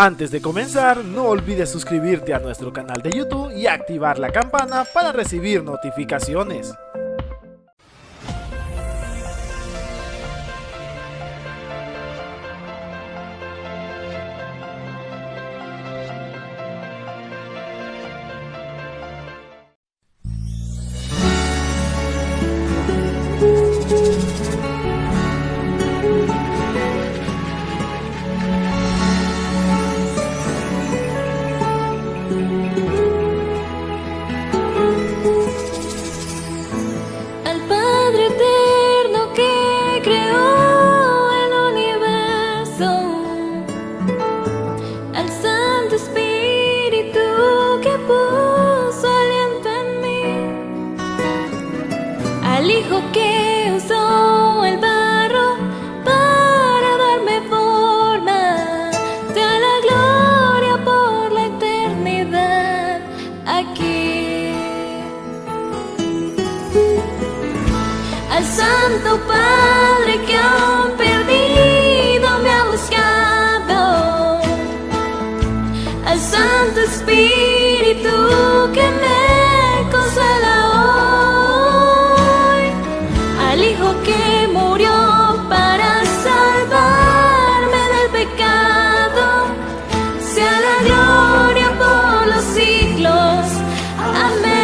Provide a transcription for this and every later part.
Antes de comenzar, no olvides suscribirte a nuestro canal de YouTube y activar la campana para recibir notificaciones. Santo Padre que aún perdido me ha buscado, al Santo Espíritu que me consuela hoy, al Hijo que murió para salvarme del pecado, sea la gloria por los siglos. Amén.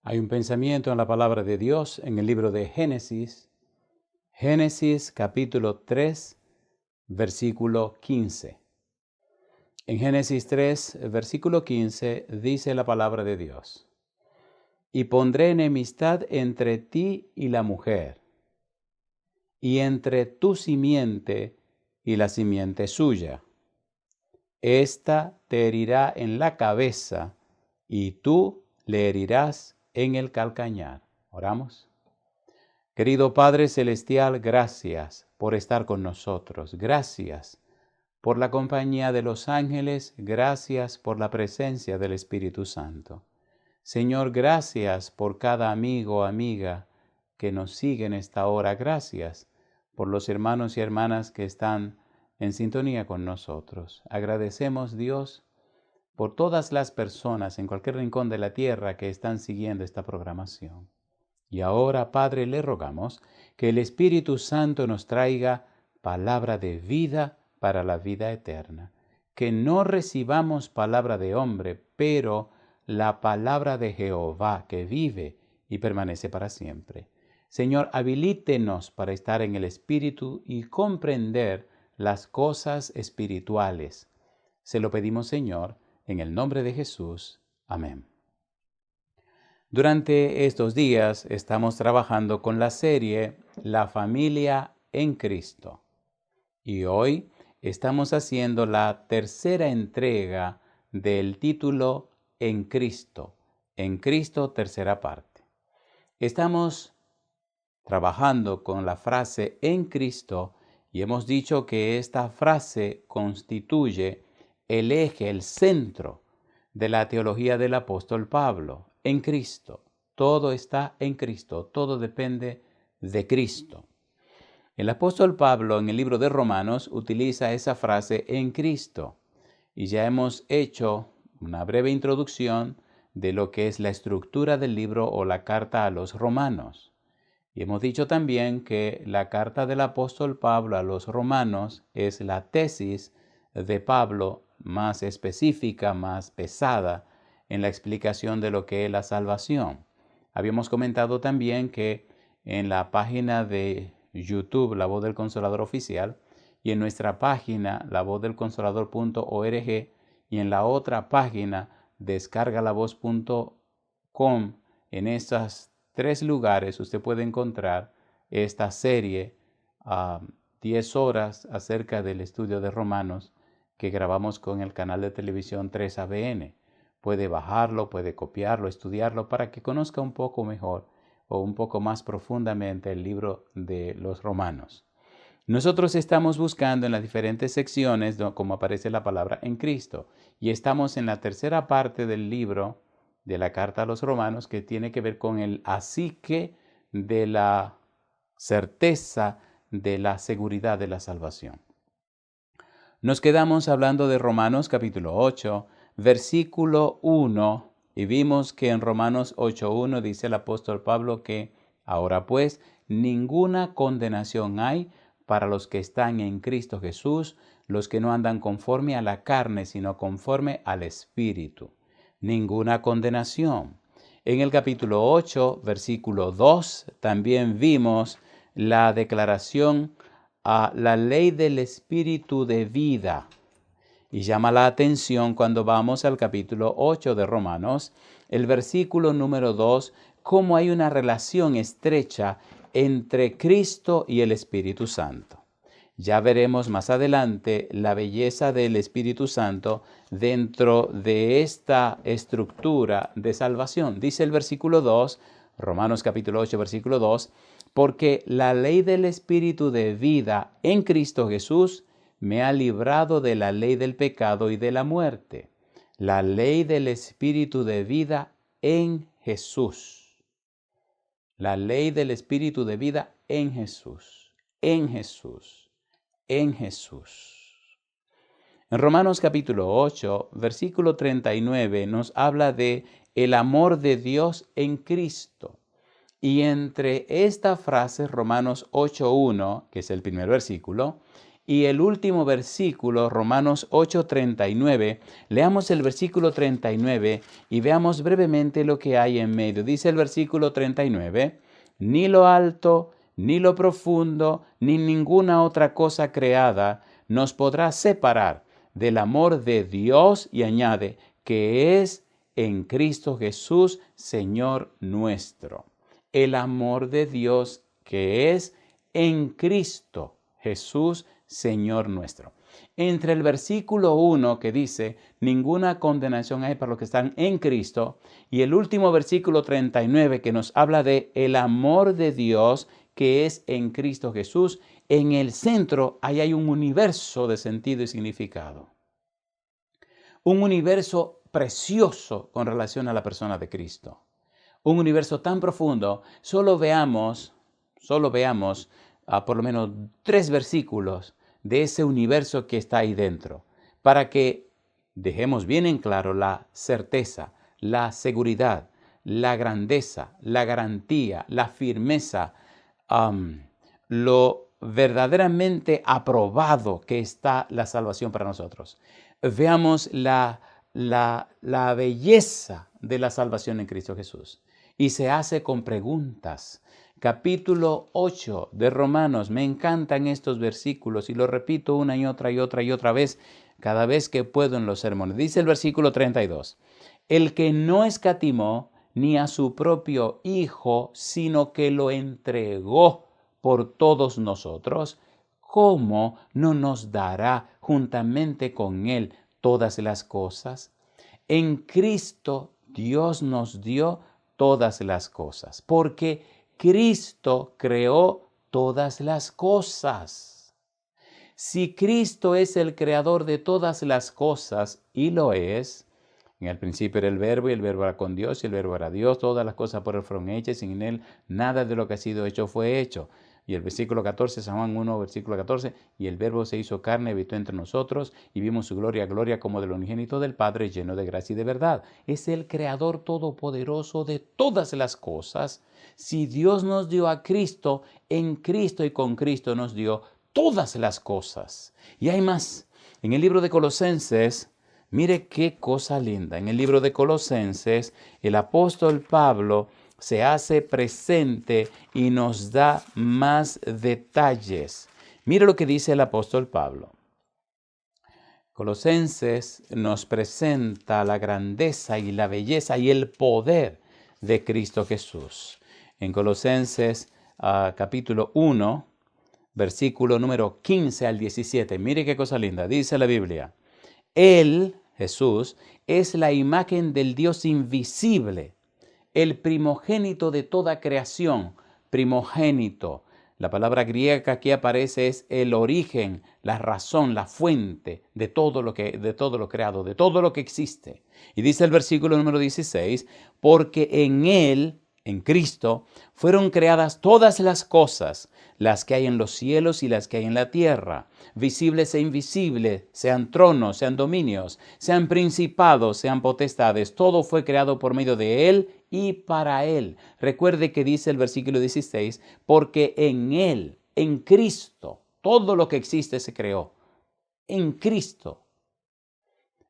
Hay un pensamiento en la palabra de Dios en el libro de Génesis, Génesis capítulo 3, versículo 15. En Génesis 3, versículo 15, dice la palabra de Dios: Y pondré enemistad entre ti y la mujer, y entre tu simiente y la simiente suya. Esta te herirá en la cabeza, y tú le herirás en el calcañar. Oramos. Querido Padre Celestial, gracias por estar con nosotros. Gracias por la compañía de los ángeles. Gracias por la presencia del Espíritu Santo. Señor, gracias por cada amigo o amiga que nos sigue en esta hora. Gracias por los hermanos y hermanas que están en sintonía con nosotros. Agradecemos, Dios, por todas las personas en cualquier rincón de la tierra que están siguiendo esta programación. Y ahora, Padre, le rogamos que el Espíritu Santo nos traiga palabra de vida para la vida eterna. Que no recibamos palabra de hombre, pero la palabra de Jehová que vive y permanece para siempre. Señor, habilítenos para estar en el Espíritu y comprender las cosas espirituales. Se lo pedimos, Señor, en el nombre de Jesús. Amén. Durante estos días estamos trabajando con la serie La familia en Cristo. Y hoy estamos haciendo la tercera entrega del título En Cristo. En Cristo, tercera parte. Estamos trabajando con la frase en Cristo y hemos dicho que esta frase constituye el eje, el centro de la teología del apóstol Pablo. En Cristo. Todo está en Cristo. Todo depende de Cristo. El apóstol Pablo en el libro de Romanos utiliza esa frase en Cristo. Y ya hemos hecho una breve introducción de lo que es la estructura del libro o la carta a los romanos. Y hemos dicho también que la carta del apóstol Pablo a los romanos es la tesis de Pablo más específica, más pesada en la explicación de lo que es la salvación. Habíamos comentado también que en la página de YouTube, La Voz del Consolador Oficial, y en nuestra página, lavozdelconsolador.org, y en la otra página, descargalavoz.com, en estos 3 lugares usted puede encontrar esta serie, 10 horas acerca del estudio de Romanos que grabamos con el canal de televisión 3ABN. Puede bajarlo, puede copiarlo, estudiarlo para que conozca un poco mejor o un poco más profundamente el libro de los Romanos. Nosotros estamos buscando en las diferentes secciones como aparece la palabra en Cristo y estamos en la tercera parte del libro de la carta a los Romanos que tiene que ver con el asique de la certeza de la seguridad de la salvación. Nos quedamos hablando de Romanos capítulo 8, versículo 1, y vimos que en Romanos 8:1 dice el apóstol Pablo que ahora pues ninguna condenación hay para los que están en Cristo Jesús, los que no andan conforme a la carne, sino conforme al Espíritu. Ninguna condenación. En el capítulo 8, versículo 2, también vimos la declaración a la ley del Espíritu de vida. Y llama la atención cuando vamos al capítulo 8 de Romanos, el versículo número 2, cómo hay una relación estrecha entre Cristo y el Espíritu Santo. Ya veremos más adelante la belleza del Espíritu Santo dentro de esta estructura de salvación. Dice el versículo 2, Romanos capítulo 8, versículo 2, porque la ley del Espíritu de vida en Cristo Jesús me ha librado de la ley del pecado y de la muerte. La ley del Espíritu de vida en Jesús. La ley del Espíritu de vida en Jesús. En Jesús. En Jesús. En Romanos capítulo 8, versículo 39 nos habla de el amor de Dios en Cristo. Y entre esta frase, Romanos 8:1, que es el primer versículo, y el último versículo, Romanos 8:39, leamos el versículo 39 y veamos brevemente lo que hay en medio. Dice el versículo 39, ni lo alto, ni lo profundo, ni ninguna otra cosa creada nos podrá separar del amor de Dios, y añade, que es en Cristo Jesús, Señor nuestro. El amor de Dios que es en Cristo Jesús, Señor nuestro. Entre el versículo 1 que dice, ninguna condenación hay para los que están en Cristo, y el último versículo 39 que nos habla de el amor de Dios que es en Cristo Jesús, en el centro ahí hay un universo de sentido y significado. Un universo precioso con relación a la persona de Cristo. Un universo tan profundo, solo veamos por lo menos 3 versículos de ese universo que está ahí dentro, para que dejemos bien en claro la certeza, la seguridad, la grandeza, la garantía, la firmeza, lo verdaderamente aprobado que está la salvación para nosotros. Veamos la belleza de la salvación en Cristo Jesús. Y se hace con preguntas. Capítulo 8 de Romanos, me encantan estos versículos y lo repito una y otra vez, cada vez que puedo en los sermones. Dice el versículo 32, el que no escatimó ni a su propio Hijo, sino que lo entregó por todos nosotros, ¿cómo no nos dará juntamente con Él todas las cosas? En Cristo Dios nos dio todas las cosas, porque Cristo creó todas las cosas. Si Cristo es el creador de todas las cosas, y lo es, en el principio era el Verbo, y el Verbo era con Dios, y el Verbo era Dios, todas las cosas por Él fueron hechas, y sin Él nada de lo que ha sido hecho fue hecho. Y el versículo 14, San Juan 1, versículo 14, y el Verbo se hizo carne, habitó entre nosotros, y vimos su gloria como del unigénito del Padre, lleno de gracia y de verdad. Es el Creador todopoderoso de todas las cosas. Si Dios nos dio a Cristo, en Cristo y con Cristo nos dio todas las cosas. Y hay más. En el libro de Colosenses, mire qué cosa linda. En el libro de Colosenses, el apóstol Pablo se hace presente y nos da más detalles. Mire lo que dice el apóstol Pablo. Colosenses nos presenta la grandeza y la belleza y el poder de Cristo Jesús. En Colosenses capítulo 1, versículo número 15 al 17. Mire qué cosa linda. Dice la Biblia. Él, Jesús, es la imagen del Dios invisible, el primogénito de toda creación. Primogénito. La palabra griega que aquí aparece es el origen, la razón, la fuente de todo lo creado, de todo lo que existe. Y dice el versículo número 16, porque en Él, en Cristo, fueron creadas todas las cosas, las que hay en los cielos y las que hay en la tierra, visibles e invisibles, sean tronos, sean dominios, sean principados, sean potestades. Todo fue creado por medio de Él y para Él. Recuerde que dice el versículo 16, porque en Él, en Cristo, todo lo que existe se creó. En Cristo.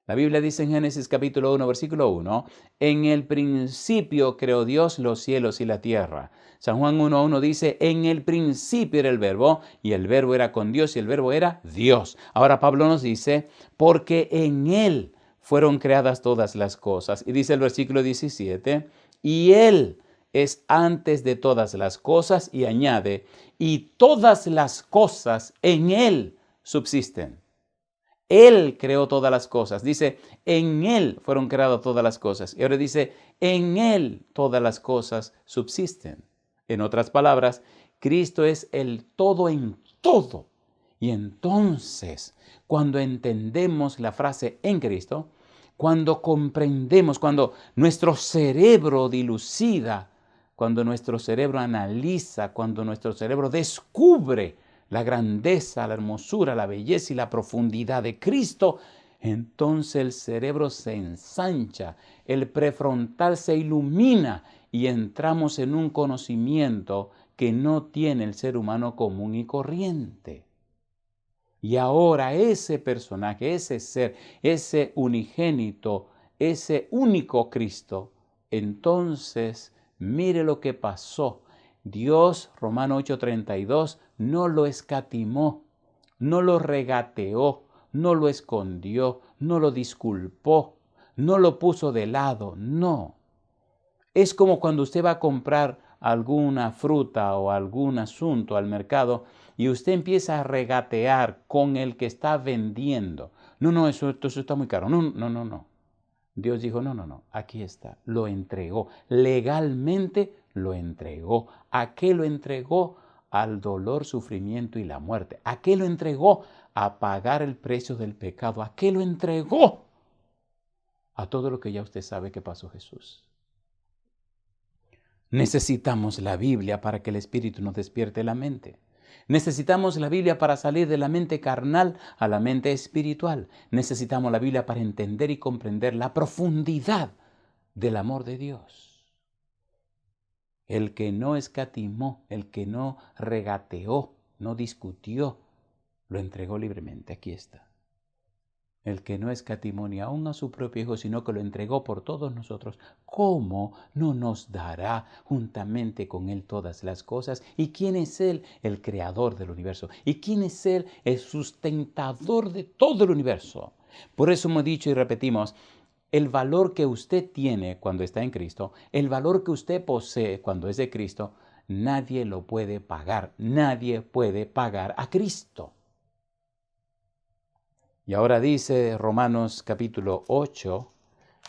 La Biblia dice en Génesis capítulo 1, versículo 1, en el principio creó Dios los cielos y la tierra. San Juan 1:1 dice, en el principio era el Verbo, y el Verbo era con Dios, y el Verbo era Dios. Ahora Pablo nos dice, porque en Él fueron creadas todas las cosas. Y dice el versículo 17, y Él es antes de todas las cosas, y añade, y todas las cosas en Él subsisten. Él creó todas las cosas. Dice, en Él fueron creadas todas las cosas. Y ahora dice, en Él todas las cosas subsisten. En otras palabras, Cristo es el todo en todo. Y entonces, cuando entendemos la frase en Cristo, cuando comprendemos, cuando nuestro cerebro dilucida, cuando nuestro cerebro analiza, cuando nuestro cerebro descubre la grandeza, la hermosura, la belleza y la profundidad de Cristo, entonces el cerebro se ensancha, el prefrontal se ilumina y entramos en un conocimiento que no tiene el ser humano común y corriente. Y ahora ese personaje, ese ser, ese unigénito, ese único Cristo, entonces mire lo que pasó. Dios, Romanos 8:32, no lo escatimó, no lo regateó, no lo escondió, no lo disculpó, no lo puso de lado, no. Es como cuando usted va a comprar alguna fruta o algún asunto al mercado y usted empieza a regatear con el que está vendiendo. No, eso está muy caro. No. Dios dijo, no, aquí está, lo entregó, legalmente lo entregó. ¿A qué lo entregó? Al dolor, sufrimiento y la muerte. ¿A qué lo entregó? A pagar el precio del pecado. ¿A qué lo entregó? A todo lo que ya usted sabe que pasó Jesús. Necesitamos la Biblia para que el Espíritu nos despierte la mente. Necesitamos la Biblia para salir de la mente carnal a la mente espiritual. Necesitamos la Biblia para entender y comprender la profundidad del amor de Dios. El que no escatimó, el que no regateó, no discutió, lo entregó libremente. Aquí está. El que no escatimó ni aún a su propio Hijo, sino que lo entregó por todos nosotros, ¿cómo no nos dará juntamente con Él todas las cosas? ¿Y quién es Él? El creador del universo. ¿Y quién es Él? El sustentador de todo el universo. Por eso hemos dicho y repetimos, el valor que usted tiene cuando está en Cristo, el valor que usted posee cuando es de Cristo, nadie lo puede pagar. Nadie puede pagar a Cristo. Y ahora dice Romanos capítulo 8,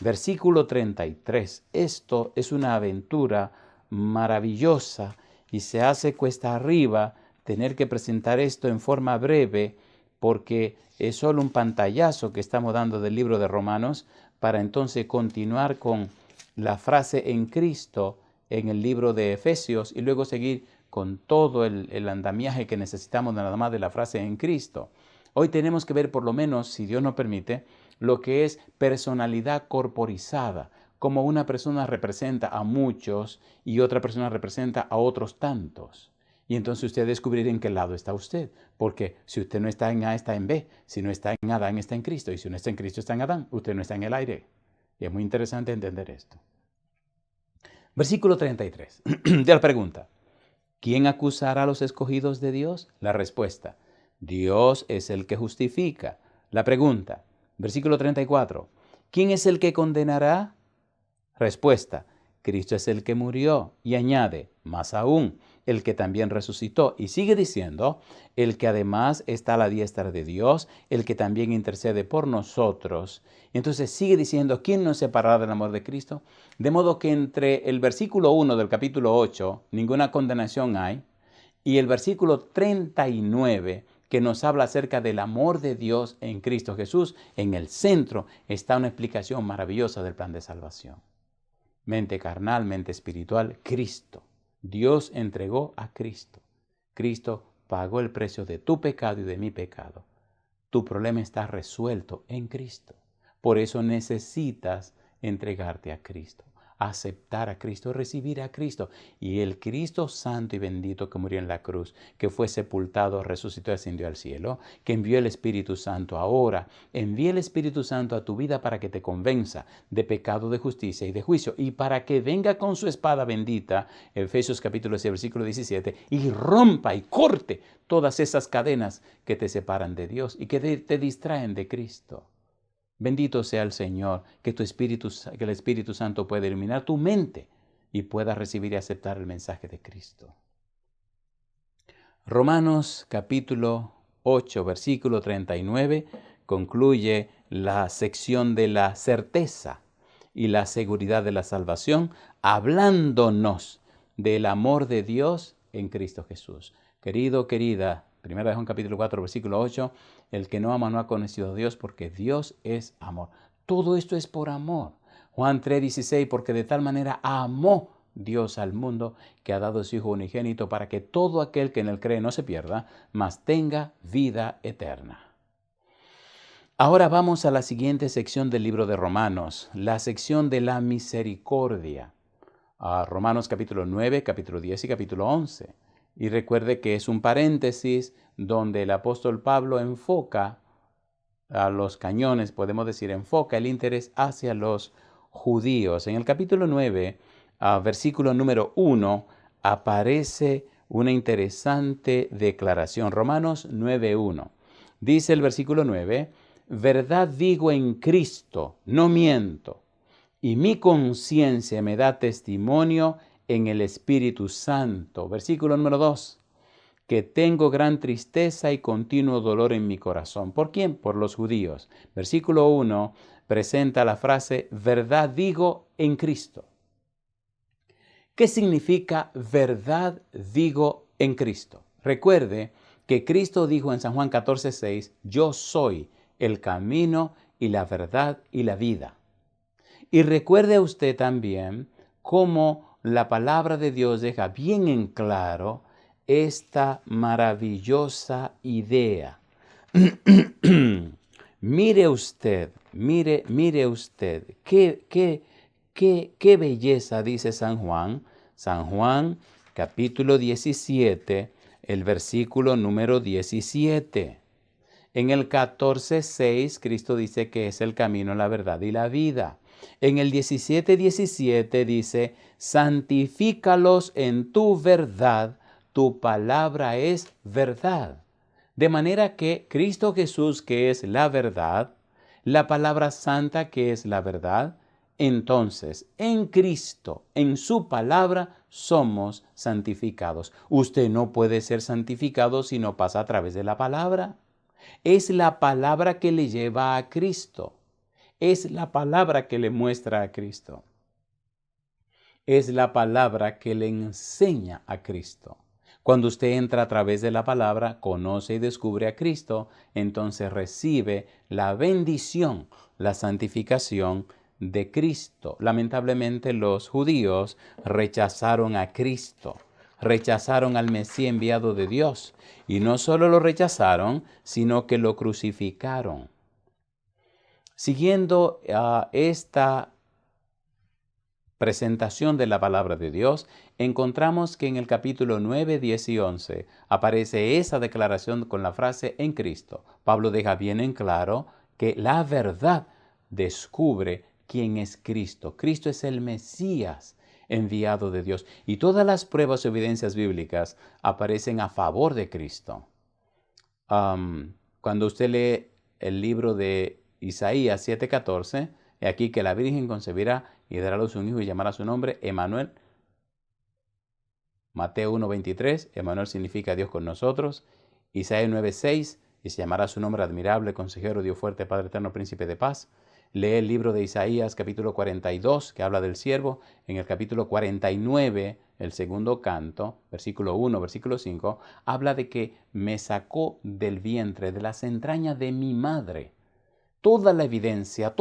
versículo 33. Esto es una aventura maravillosa y se hace cuesta arriba tener que presentar esto en forma breve porque es solo un pantallazo que estamos dando del libro de Romanos para entonces continuar con la frase en Cristo en el libro de Efesios y luego seguir con todo el andamiaje que necesitamos nada más de la frase en Cristo. Hoy tenemos que ver por lo menos, si Dios nos permite, lo que es personalidad corporizada, como una persona representa a muchos y otra persona representa a otros tantos. Y entonces usted descubrirá en qué lado está usted, porque si usted no está en A, está en B, si no está en Adán, está en Cristo, y si no está en Cristo, está en Adán, usted no está en el aire. Y es muy interesante entender esto. Versículo 33, de la pregunta, ¿quién acusará a los escogidos de Dios? La respuesta, Dios es el que justifica. La pregunta, versículo 34, ¿quién es el que condenará? Respuesta, Cristo es el que murió. Y añade, más aún, el que también resucitó. Y sigue diciendo, el que además está a la diestra de Dios, el que también intercede por nosotros. Y entonces sigue diciendo, ¿quién nos separará del amor de Cristo? De modo que entre el versículo 1 del capítulo 8, ninguna condenación hay, y el versículo 39, que nos habla acerca del amor de Dios en Cristo Jesús, en el centro está una explicación maravillosa del plan de salvación. Mente carnal, mente espiritual, Cristo. Dios entregó a Cristo. Cristo pagó el precio de tu pecado y de mi pecado. Tu problema está resuelto en Cristo. Por eso necesitas entregarte a Cristo, aceptar a Cristo, recibir a Cristo. Y el Cristo santo y bendito que murió en la cruz, que fue sepultado, resucitó y ascendió al cielo, que envió el Espíritu Santo ahora, envía el Espíritu Santo a tu vida para que te convenza de pecado, de justicia y de juicio, y para que venga con su espada bendita, Efesios capítulo 6, versículo 17, y rompa y corte todas esas cadenas que te separan de Dios y que te distraen de Cristo. Bendito sea el Señor, que el Espíritu Santo pueda iluminar tu mente y puedas recibir y aceptar el mensaje de Cristo. Romanos capítulo 8, versículo 39, concluye la sección de la certeza y la seguridad de la salvación, hablándonos del amor de Dios en Cristo Jesús. Querido, querida, 1 Juan capítulo 4, versículo 8, el que no ama no ha conocido a Dios porque Dios es amor. Todo esto es por amor. Juan 3, 16, porque de tal manera amó Dios al mundo que ha dado su Hijo unigénito para que todo aquel que en él cree no se pierda, mas tenga vida eterna. Ahora vamos a la siguiente sección del libro de Romanos, la sección de la misericordia. Romanos capítulo 9, capítulo 10 y capítulo 11. Y recuerde que es un paréntesis donde el apóstol Pablo enfoca a los cañones, podemos decir, enfoca el interés hacia los judíos. En el capítulo 9, versículo número 1, aparece una interesante declaración. Romanos 9:1. Dice el versículo 9, verdad digo en Cristo, no miento, y mi conciencia me da testimonio en el Espíritu Santo. Versículo número 2, que tengo gran tristeza y continuo dolor en mi corazón. ¿Por quién? Por los judíos. Versículo 1 presenta la frase, verdad digo en Cristo. ¿Qué significa verdad digo en Cristo? Recuerde que Cristo dijo en San Juan 14:6, yo soy el camino y la verdad y la vida. Y recuerde usted también cómo la palabra de Dios deja bien en claro esta maravillosa idea. Mire usted, qué belleza dice San Juan. San Juan, capítulo 17, el versículo número 17. En el 14:6, Cristo dice que es el camino, la verdad y la vida. En el 17:17 dice, santifícalos en tu verdad, tu palabra es verdad. De manera que Cristo Jesús, que es la verdad, la palabra santa, que es la verdad, entonces en Cristo, en su palabra, somos santificados. Usted no puede ser santificado si no pasa a través de la palabra. Es la palabra que le lleva a Cristo. Es la palabra que le muestra a Cristo. Es la palabra que le enseña a Cristo. Cuando usted entra a través de la palabra, conoce y descubre a Cristo, entonces recibe la bendición, la santificación de Cristo. Lamentablemente los judíos rechazaron a Cristo, rechazaron al Mesías enviado de Dios. Y no solo lo rechazaron, sino que lo crucificaron. Siguiendo esta presentación de la palabra de Dios, encontramos que en el capítulo 9, 10 y 11 aparece esa declaración con la frase en Cristo. Pablo deja bien en claro que la verdad descubre quién es Cristo. Cristo es el Mesías enviado de Dios. Y todas las pruebas o evidencias bíblicas aparecen a favor de Cristo. Cuando usted lee el libro de Isaías 7:14, he aquí que la Virgen concebirá y dará a luz un hijo y llamará su nombre Emmanuel. Mateo 1:23, Emmanuel significa Dios con nosotros. Isaías 9:6, y se llamará su nombre admirable, consejero, Dios fuerte, Padre eterno, príncipe de paz. Lee el libro de Isaías capítulo 42, que habla del siervo. En el capítulo 49, el segundo canto, versículo 1, versículo 5, habla de que me sacó del vientre, de las entrañas de mi madre. Toda la evidencia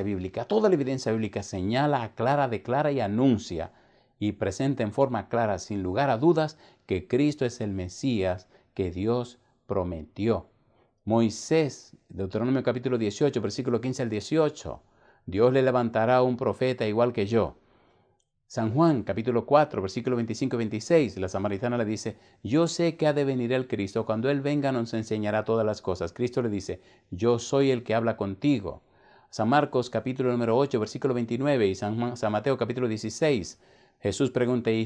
bíblica señala, aclara, declara y anuncia y presenta en forma clara, sin lugar a dudas, que Cristo es el Mesías que Dios prometió. Moisés, Deuteronomio capítulo 18, versículo 15 al 18, Dios le levantará un profeta igual que yo. San Juan, capítulo 4, versículo 25 y 26, la samaritana le dice, yo sé que ha de venir el Cristo, cuando Él venga nos enseñará todas las cosas. Cristo le dice, yo soy el que habla contigo. San Marcos, capítulo número 8, versículo 29, y San Mateo, capítulo 16, Jesús pregunta, ¿y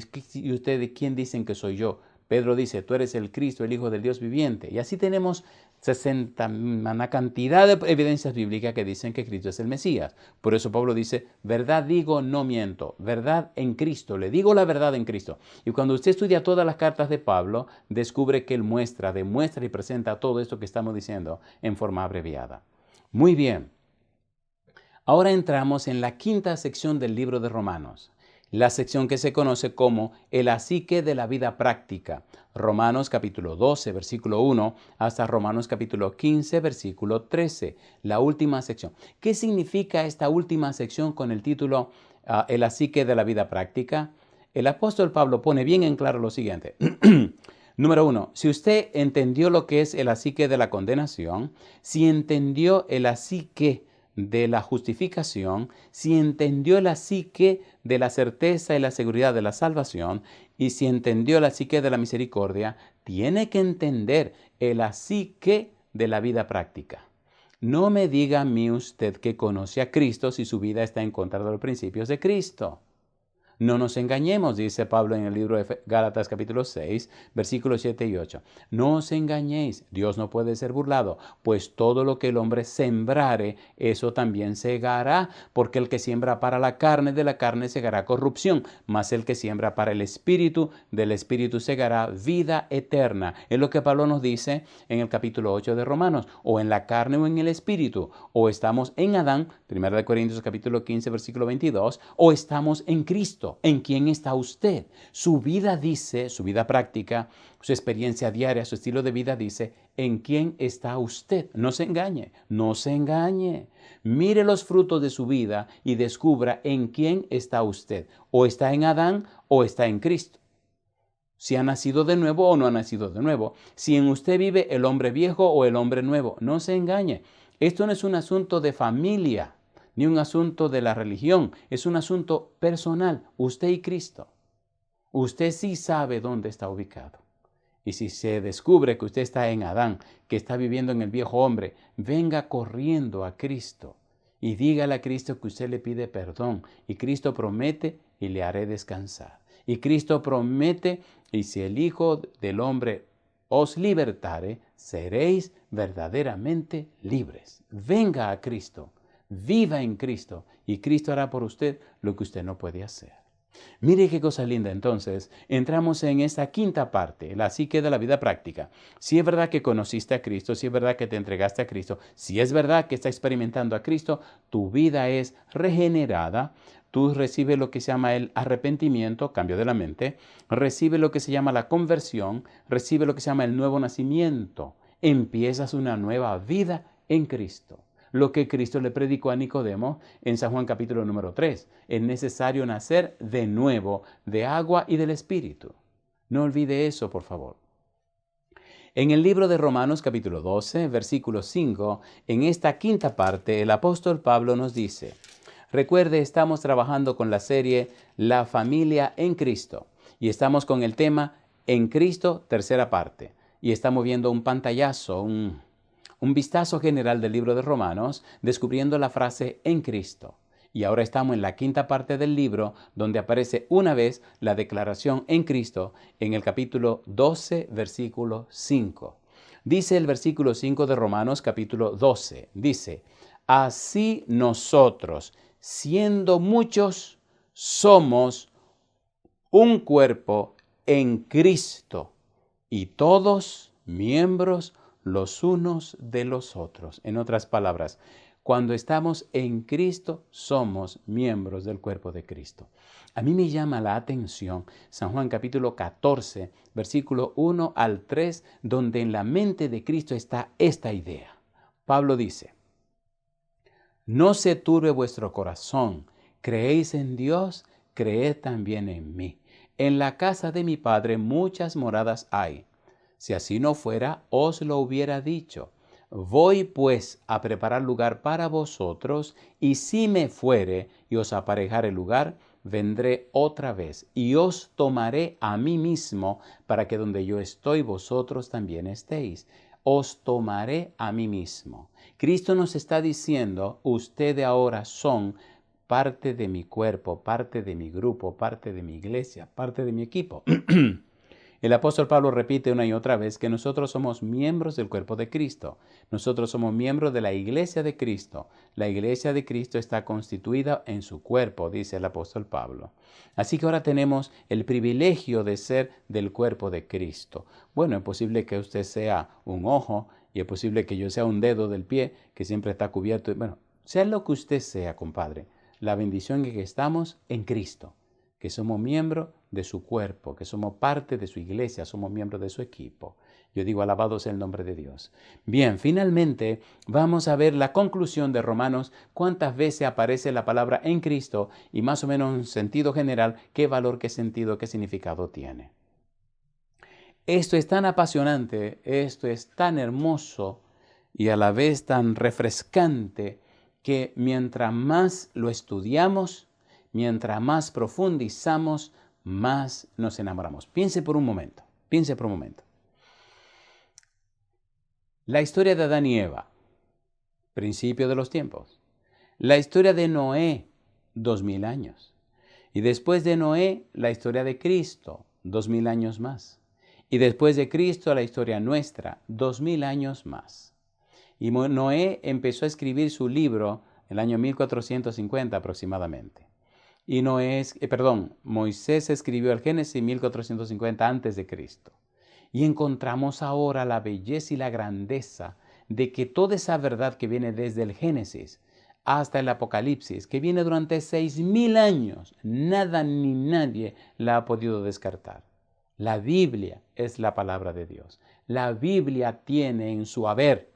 ustedes quién dicen que soy yo? Pedro dice, tú eres el Cristo, el Hijo del Dios viviente. Y así tenemos una cantidad de evidencias bíblicas que dicen que Cristo es el Mesías. Por eso Pablo dice, verdad digo, no miento. Verdad en Cristo, le digo la verdad en Cristo. Y cuando usted estudia todas las cartas de Pablo, descubre que él demuestra y presenta todo esto que estamos diciendo en forma abreviada. Muy bien. Ahora entramos en la quinta sección del libro de Romanos. La sección que se conoce como el asique de la vida práctica. Romanos capítulo 12, versículo 1, hasta Romanos capítulo 15, versículo 13. La última sección. ¿Qué significa esta última sección con el título el asique de la vida práctica? El apóstol Pablo pone bien en claro lo siguiente. Número 1, si usted entendió lo que es el asique de la condenación, si entendió el asique de la justificación, si entendió la psique de la certeza y la seguridad de la salvación, y si entendió la psique de la misericordia, tiene que entender el psique de la vida práctica. No me diga a mí usted que conoce a Cristo si su vida está en contra de los principios de Cristo. No nos engañemos, dice Pablo en el libro de Gálatas capítulo 6, versículos 7 y 8. No os engañéis, Dios no puede ser burlado, pues todo lo que el hombre sembrare, eso también segará, porque el que siembra para la carne, de la carne segará corrupción, mas el que siembra para el espíritu, del espíritu segará vida eterna. Es lo que Pablo nos dice en el capítulo 8 de Romanos, o en la carne o en el espíritu, o estamos en Adán, 1 Corintios capítulo 15, versículo 22, o estamos en Cristo. ¿En quién está usted? Su vida dice, su vida práctica, su experiencia diaria, su estilo de vida dice, ¿en quién está usted? No se engañe, no se engañe. Mire los frutos de su vida y descubra en quién está usted. O está en Adán o está en Cristo. Si ha nacido de nuevo o no ha nacido de nuevo. Si en usted vive el hombre viejo o el hombre nuevo. No se engañe. Esto no es un asunto de familia, ni un asunto de la religión, es un asunto personal, usted y Cristo. Usted sí sabe dónde está ubicado. Y si se descubre que usted está en Adán, que está viviendo en el viejo hombre, venga corriendo a Cristo y dígale a Cristo que usted le pide perdón. Y Cristo promete y le haré descansar. Y Cristo promete, y si el Hijo del Hombre os libertare, seréis verdaderamente libres. Venga a Cristo, viva en Cristo, y Cristo hará por usted lo que usted no puede hacer. Mire qué cosa linda. Entonces, entramos en esta quinta parte, la psique de la vida práctica. Si es verdad que conociste a Cristo, si es verdad que te entregaste a Cristo, si es verdad que estás experimentando a Cristo, tu vida es regenerada. Tú recibes lo que se llama el arrepentimiento, cambio de la mente, recibes lo que se llama la conversión, recibes lo que se llama el nuevo nacimiento. Empiezas una nueva vida en Cristo. Lo que Cristo le predicó a Nicodemo en San Juan capítulo número 3. Es necesario nacer de nuevo, de agua y del Espíritu. No olvide eso, por favor. En el libro de Romanos capítulo 12, versículo 5, en esta quinta parte, el apóstol Pablo nos dice: recuerde, estamos trabajando con la serie La familia en Cristo y estamos con el tema En Cristo, tercera parte. Y estamos viendo un pantallazo, un vistazo general del libro de Romanos, descubriendo la frase en Cristo. Y ahora estamos en la quinta parte del libro, donde aparece una vez la declaración en Cristo, en el capítulo 12, versículo 5. Dice el versículo 5 de Romanos, capítulo 12, dice: así nosotros, siendo muchos, somos un cuerpo en Cristo, y todos miembros los unos de los otros. En otras palabras, cuando estamos en Cristo, somos miembros del cuerpo de Cristo. A mí me llama la atención San Juan capítulo 14, versículo 1 al 3, donde en la mente de Cristo está esta idea. Pablo dice: no se turbe vuestro corazón, creéis en Dios, creed también en mí. En la casa de mi Padre muchas moradas hay. Si así no fuera, os lo hubiera dicho. Voy pues a preparar lugar para vosotros, y si me fuere y os aparejare lugar, vendré otra vez y os tomaré a mí mismo, para que donde yo estoy, vosotros también estéis. Os tomaré a mí mismo. Cristo nos está diciendo: ustedes ahora son parte de mi cuerpo, parte de mi grupo, parte de mi iglesia, parte de mi equipo. El apóstol Pablo repite una y otra vez que nosotros somos miembros del cuerpo de Cristo. Nosotros somos miembros de la iglesia de Cristo. La iglesia de Cristo está constituida en su cuerpo, dice el apóstol Pablo. Así que ahora tenemos el privilegio de ser del cuerpo de Cristo. Bueno, es posible que usted sea un ojo y es posible que yo sea un dedo del pie que siempre está cubierto. Bueno, sea lo que usted sea, compadre. La bendición es que estamos en Cristo, que somos miembros de su cuerpo, que somos parte de su iglesia, somos miembros de su equipo. Yo digo, alabado sea el nombre de Dios. Bien, finalmente vamos a ver la conclusión de Romanos, cuántas veces aparece la palabra en Cristo y más o menos en sentido general, qué valor, qué sentido, qué significado tiene. Esto es tan apasionante, esto es tan hermoso y a la vez tan refrescante que mientras más lo estudiamos, mientras más profundizamos, más nos enamoramos. Piense por un momento. La historia de Adán y Eva, principio de los tiempos. La historia de Noé, 2000 años. Y después de Noé, la historia de Cristo, 2000 años más. Y después de Cristo, la historia nuestra, 2000 años más. Y Noé empezó a escribir su libro en el año 1450 aproximadamente. Moisés escribió el Génesis 1450 antes de Cristo. Y encontramos ahora la belleza y la grandeza de que toda esa verdad que viene desde el Génesis hasta el Apocalipsis, que viene durante 6000 años, nada ni nadie la ha podido descartar. La Biblia es la palabra de Dios. La Biblia tiene en su haber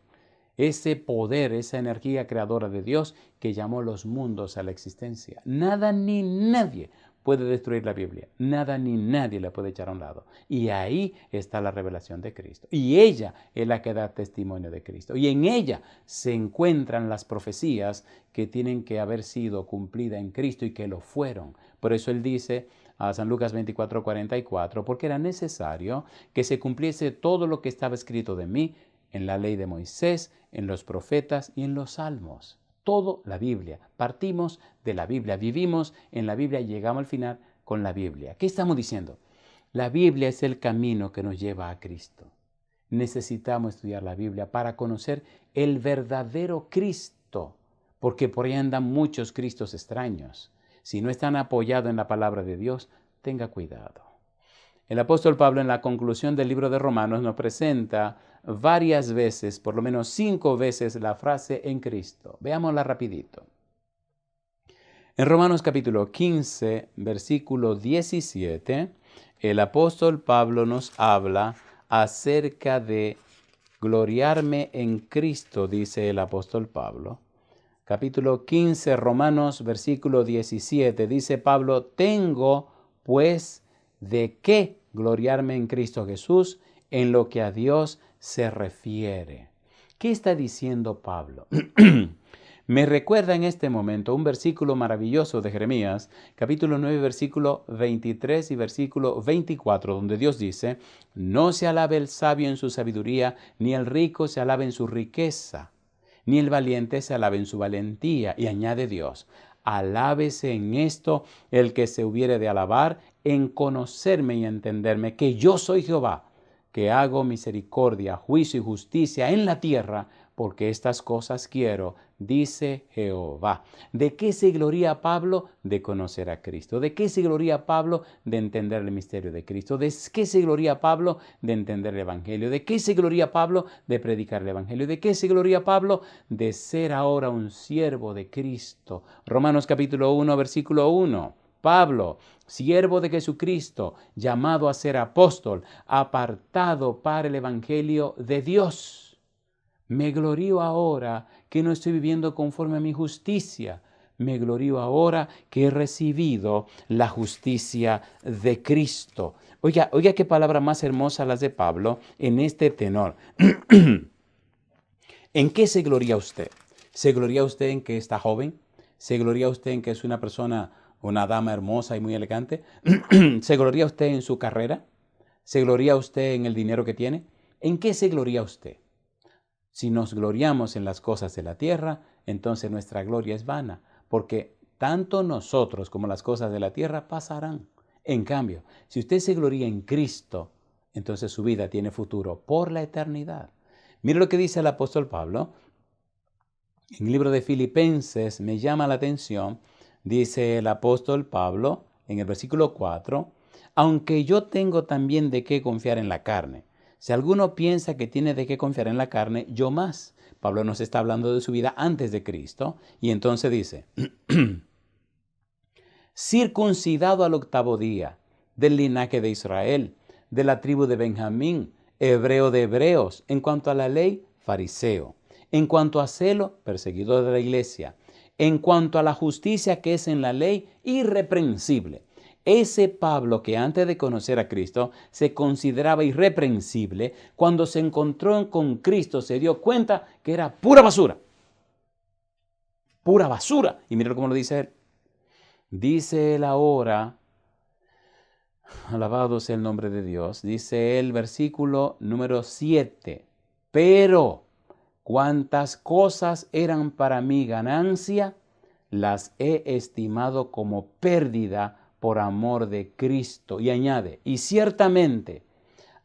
ese poder, esa energía creadora de Dios que llamó los mundos a la existencia. Nada ni nadie puede destruir la Biblia. Nada ni nadie la puede echar a un lado. Y ahí está la revelación de Cristo. Y ella es la que da testimonio de Cristo. Y en ella se encuentran las profecías que tienen que haber sido cumplidas en Cristo y que lo fueron. Por eso Él dice: a San Lucas 24:44, porque era necesario que se cumpliese todo lo que estaba escrito de mí en la ley de Moisés, en los profetas y en los salmos. Todo la Biblia. Partimos de la Biblia, vivimos en la Biblia y llegamos al final con la Biblia. ¿Qué estamos diciendo? La Biblia es el camino que nos lleva a Cristo. Necesitamos estudiar la Biblia para conocer el verdadero Cristo, porque por ahí andan muchos Cristos extraños. Si no están apoyados en la palabra de Dios, tenga cuidado. El apóstol Pablo en la conclusión del libro de Romanos nos presenta varias veces, por lo menos 5 veces, la frase en Cristo. Veámosla rapidito. En Romanos capítulo 15, versículo 17, el apóstol Pablo nos habla acerca de gloriarme en Cristo, dice el apóstol Pablo. Capítulo 15, Romanos, versículo 17, dice Pablo, tengo pues de qué gloriarme en Cristo Jesús en lo que a Dios se refiere. ¿Qué está diciendo Pablo? Me recuerda en este momento un versículo maravilloso de Jeremías, capítulo 9, versículo 23 y versículo 24, donde Dios dice, no se alabe el sabio en su sabiduría, ni el rico se alabe en su riqueza, ni el valiente se alabe en su valentía. Y añade Dios, alábese en esto el que se hubiere de alabar, en conocerme y entenderme, que yo soy Jehová, que hago misericordia, juicio y justicia en la tierra, porque estas cosas quiero, dice Jehová. ¿De qué se gloría Pablo? De conocer a Cristo. ¿De qué se gloría Pablo? De entender el misterio de Cristo. ¿De qué se gloría Pablo? De entender el Evangelio. ¿De qué se gloría Pablo? De predicar el Evangelio. ¿De qué se gloría Pablo? De ser ahora un siervo de Cristo. Romanos capítulo 1, versículo 1. Pablo, siervo de Jesucristo, llamado a ser apóstol, apartado para el Evangelio de Dios. Me glorío ahora que no estoy viviendo conforme a mi justicia. Me glorío ahora que he recibido la justicia de Cristo. Oiga qué palabra más hermosa las de Pablo en este tenor. ¿En qué se gloría usted? ¿Se gloría usted en que está joven? ¿Se gloría usted en que es una persona, una dama hermosa y muy elegante? ¿Se gloría usted en su carrera? ¿Se gloría usted en el dinero que tiene? ¿En qué se gloría usted? Si nos gloriamos en las cosas de la tierra, entonces nuestra gloria es vana, porque tanto nosotros como las cosas de la tierra pasarán. En cambio, si usted se gloria en Cristo, entonces su vida tiene futuro por la eternidad. Mire lo que dice el apóstol Pablo. En el libro de Filipenses me llama la atención, dice el apóstol Pablo en el versículo 4, aunque yo tengo también de qué confiar en la carne. Si alguno piensa que tiene de qué confiar en la carne, yo más. Pablo nos está hablando de su vida antes de Cristo. Y entonces dice, circuncidado al 8º día, del linaje de Israel, de la tribu de Benjamín, hebreo de hebreos, en cuanto a la ley, fariseo, en cuanto a celo, perseguidor de la iglesia, en cuanto a la justicia que es en la ley, irreprensible. Ese Pablo que antes de conocer a Cristo se consideraba irreprensible, cuando se encontró con Cristo se dio cuenta que era pura basura. Pura basura. Y mira cómo lo dice él. Dice él ahora, alabado sea el nombre de Dios, dice él, versículo número 7, pero cuantas cosas eran para mí ganancia, las he estimado como pérdida por amor de Cristo. Y añade, y ciertamente,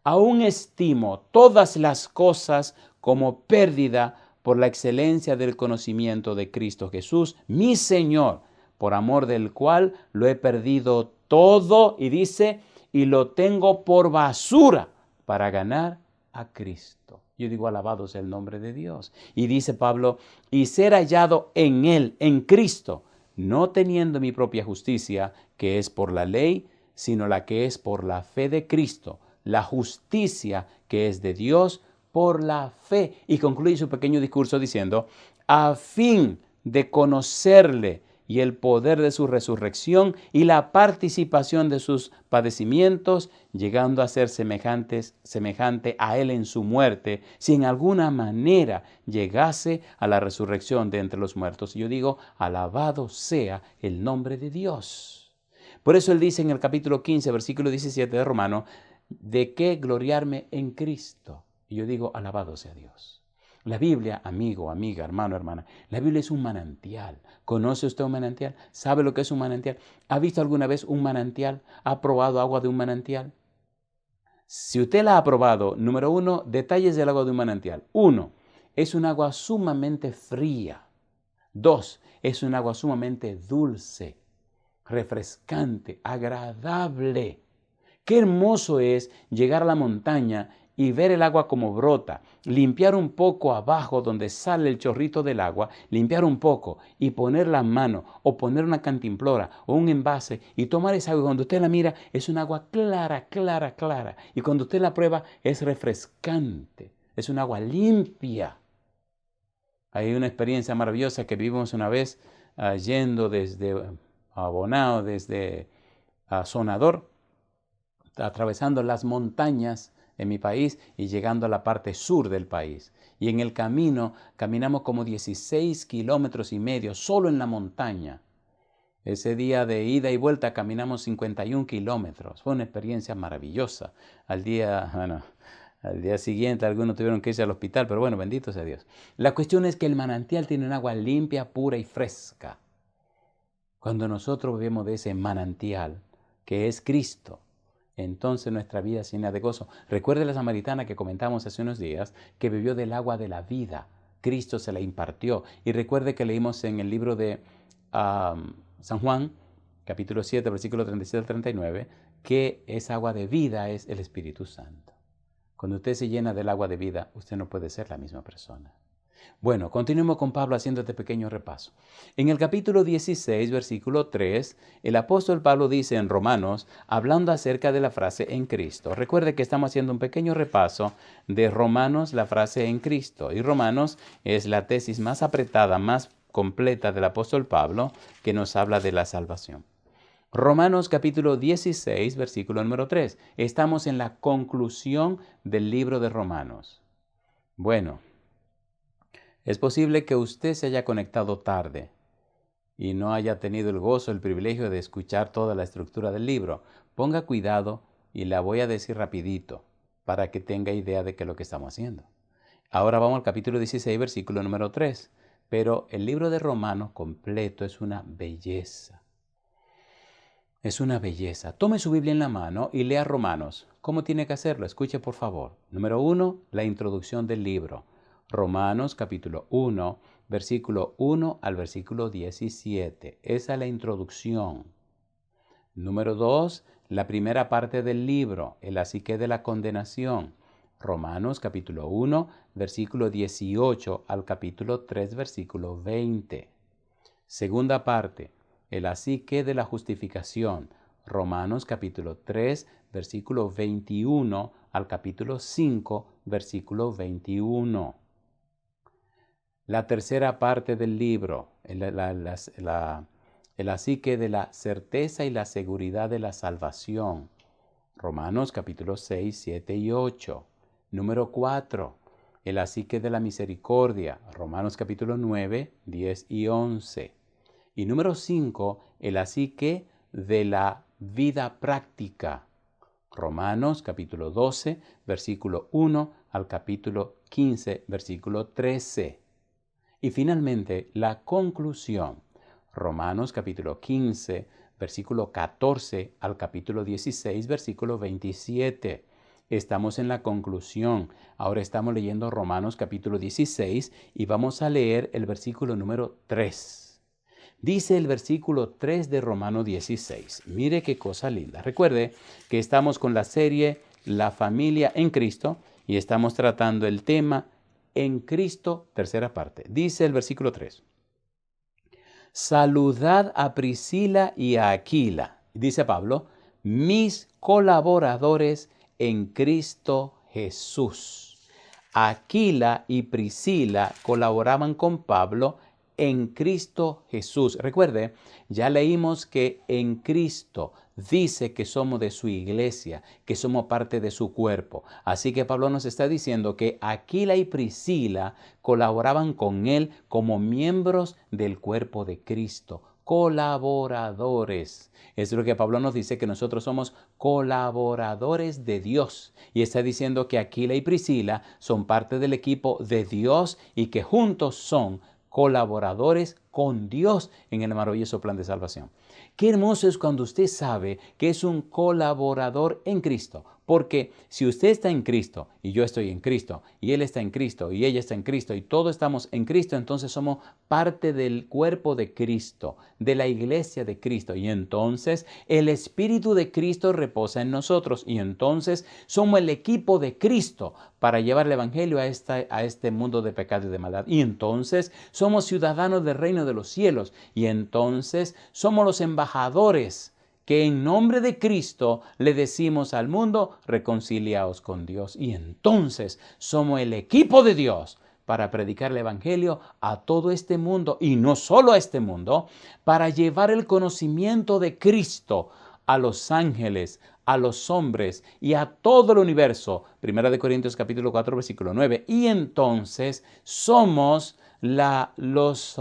aún estimo todas las cosas como pérdida por la excelencia del conocimiento de Cristo Jesús, mi Señor, por amor del cual lo he perdido todo, y dice, y lo tengo por basura para ganar a Cristo. Yo digo, alabado sea el nombre de Dios. Y dice Pablo, y ser hallado en Él, en Cristo, no teniendo mi propia justicia, que es por la ley, sino la que es por la fe de Cristo, la justicia que es de Dios por la fe. Y concluye su pequeño discurso diciendo, a fin de conocerle y el poder de su resurrección y la participación de sus padecimientos, llegando a ser semejante a él en su muerte, si en alguna manera llegase a la resurrección de entre los muertos. Y yo digo, alabado sea el nombre de Dios. Por eso él dice en el capítulo 15, versículo 17 de Romanos, ¿de qué gloriarme en Cristo? Y yo digo, alabado sea Dios. La Biblia, amigo, amiga, hermano, hermana, la Biblia es un manantial. ¿Conoce usted un manantial? ¿Sabe lo que es un manantial? ¿Ha visto alguna vez un manantial? ¿Ha probado agua de un manantial? Si usted la ha probado, número 1, detalles del agua de un manantial. 1, es un agua sumamente fría. 2, es un agua sumamente dulce, refrescante, agradable. Qué hermoso es llegar a la montaña y ver el agua como brota, limpiar un poco abajo donde sale el chorrito del agua, limpiar un poco y poner la mano o poner una cantimplora o un envase y tomar esa agua. Cuando usted la mira es un agua clara, clara, clara. Y cuando usted la prueba es refrescante, es un agua limpia. Hay una experiencia maravillosa que vivimos una vez yendo desde Bonao, desde Sonador, atravesando las montañas en mi país y llegando a la parte sur del país. Y en el camino caminamos como 16 kilómetros y medio solo en la montaña. Ese día de ida y vuelta caminamos 51 kilómetros. Fue una experiencia maravillosa. Al día siguiente algunos tuvieron que irse al hospital, pero bueno, bendito sea Dios. La cuestión es que el manantial tiene un agua limpia, pura y fresca. Cuando nosotros bebemos de ese manantial, que es Cristo, entonces nuestra vida se llena de gozo. Recuerde la samaritana que comentamos hace unos días, que bebió del agua de la vida. Cristo se la impartió. Y recuerde que leímos en el libro de San Juan, capítulo 7, versículo 37 al 39, que esa agua de vida es el Espíritu Santo. Cuando usted se llena del agua de vida, usted no puede ser la misma persona. Bueno, continuemos con Pablo haciendo este pequeño repaso. En el capítulo 16, versículo 3, el apóstol Pablo dice en Romanos, hablando acerca de la frase en Cristo. Recuerde que estamos haciendo un pequeño repaso de Romanos, la frase en Cristo. Y Romanos es la tesis más apretada, más completa del apóstol Pablo, que nos habla de la salvación. Romanos capítulo 16, versículo número 3. Estamos en la conclusión del libro de Romanos. Bueno, es posible que usted se haya conectado tarde y no haya tenido el gozo, el privilegio de escuchar toda la estructura del libro. Ponga cuidado y la voy a decir rapidito para que tenga idea de qué es lo que estamos haciendo. Ahora vamos al capítulo 16, versículo número 3. Pero el libro de Romanos completo es una belleza. Es una belleza. Tome su Biblia en la mano y lea Romanos. ¿Cómo tiene que hacerlo? Escuche por favor. Número 1, la introducción del libro. Romanos capítulo 1, versículo 1 al versículo 17. Esa es la introducción. Número 2, la primera parte del libro, el asique de la condenación. Romanos capítulo 1, versículo 18 al capítulo 3, versículo 20. Segunda parte, el asique de la justificación. Romanos capítulo 3, versículo 21 al capítulo 5, versículo 21. La tercera parte del libro, el asique de la certeza y la seguridad de la salvación. Romanos capítulo 6, 7 y 8. Número 4, el asique de la misericordia. Romanos capítulo 9, 10 y 11. Y número 5, el asique de la vida práctica. Romanos capítulo 12, versículo 1 al capítulo 15, versículo 13. Y finalmente, la conclusión. Romanos capítulo 15, versículo 14 al capítulo 16, versículo 27. Estamos en la conclusión. Ahora estamos leyendo Romanos capítulo 16 y vamos a leer el versículo número 3. Dice el versículo 3 de Romanos 16. Mire qué cosa linda. Recuerde que estamos con la serie La familia en Cristo y estamos tratando el tema en Cristo, tercera parte. Dice el versículo 3. Saludad a Priscila y a Aquila, dice Pablo, mis colaboradores en Cristo Jesús. Aquila y Priscila colaboraban con Pablo en Cristo Jesús. Recuerde, ya leímos que en Cristo dice que somos de su iglesia, que somos parte de su cuerpo. Así que Pablo nos está diciendo que Aquila y Priscila colaboraban con él como miembros del cuerpo de Cristo, colaboradores. Es lo que Pablo nos dice, que nosotros somos colaboradores de Dios. Y está diciendo que Aquila y Priscila son parte del equipo de Dios y que juntos son colaboradores con Dios en el maravilloso plan de salvación. Qué hermoso es cuando usted sabe que es un colaborador en Cristo. Porque si usted está en Cristo y yo estoy en Cristo y él está en Cristo y ella está en Cristo y todos estamos en Cristo, entonces somos parte del cuerpo de Cristo, de la iglesia de Cristo. Y entonces el Espíritu de Cristo reposa en nosotros y entonces somos el equipo de Cristo para llevar el Evangelio a este mundo de pecado y de maldad. Y entonces somos ciudadanos del reino de los cielos y entonces somos los embajadores que en nombre de Cristo le decimos al mundo, reconciliaos con Dios. Y entonces somos el equipo de Dios para predicar el Evangelio a todo este mundo, y no solo a este mundo, para llevar el conocimiento de Cristo a los ángeles, a los hombres y a todo el universo. 1 Corintios capítulo 4, versículo 9. Y entonces somos los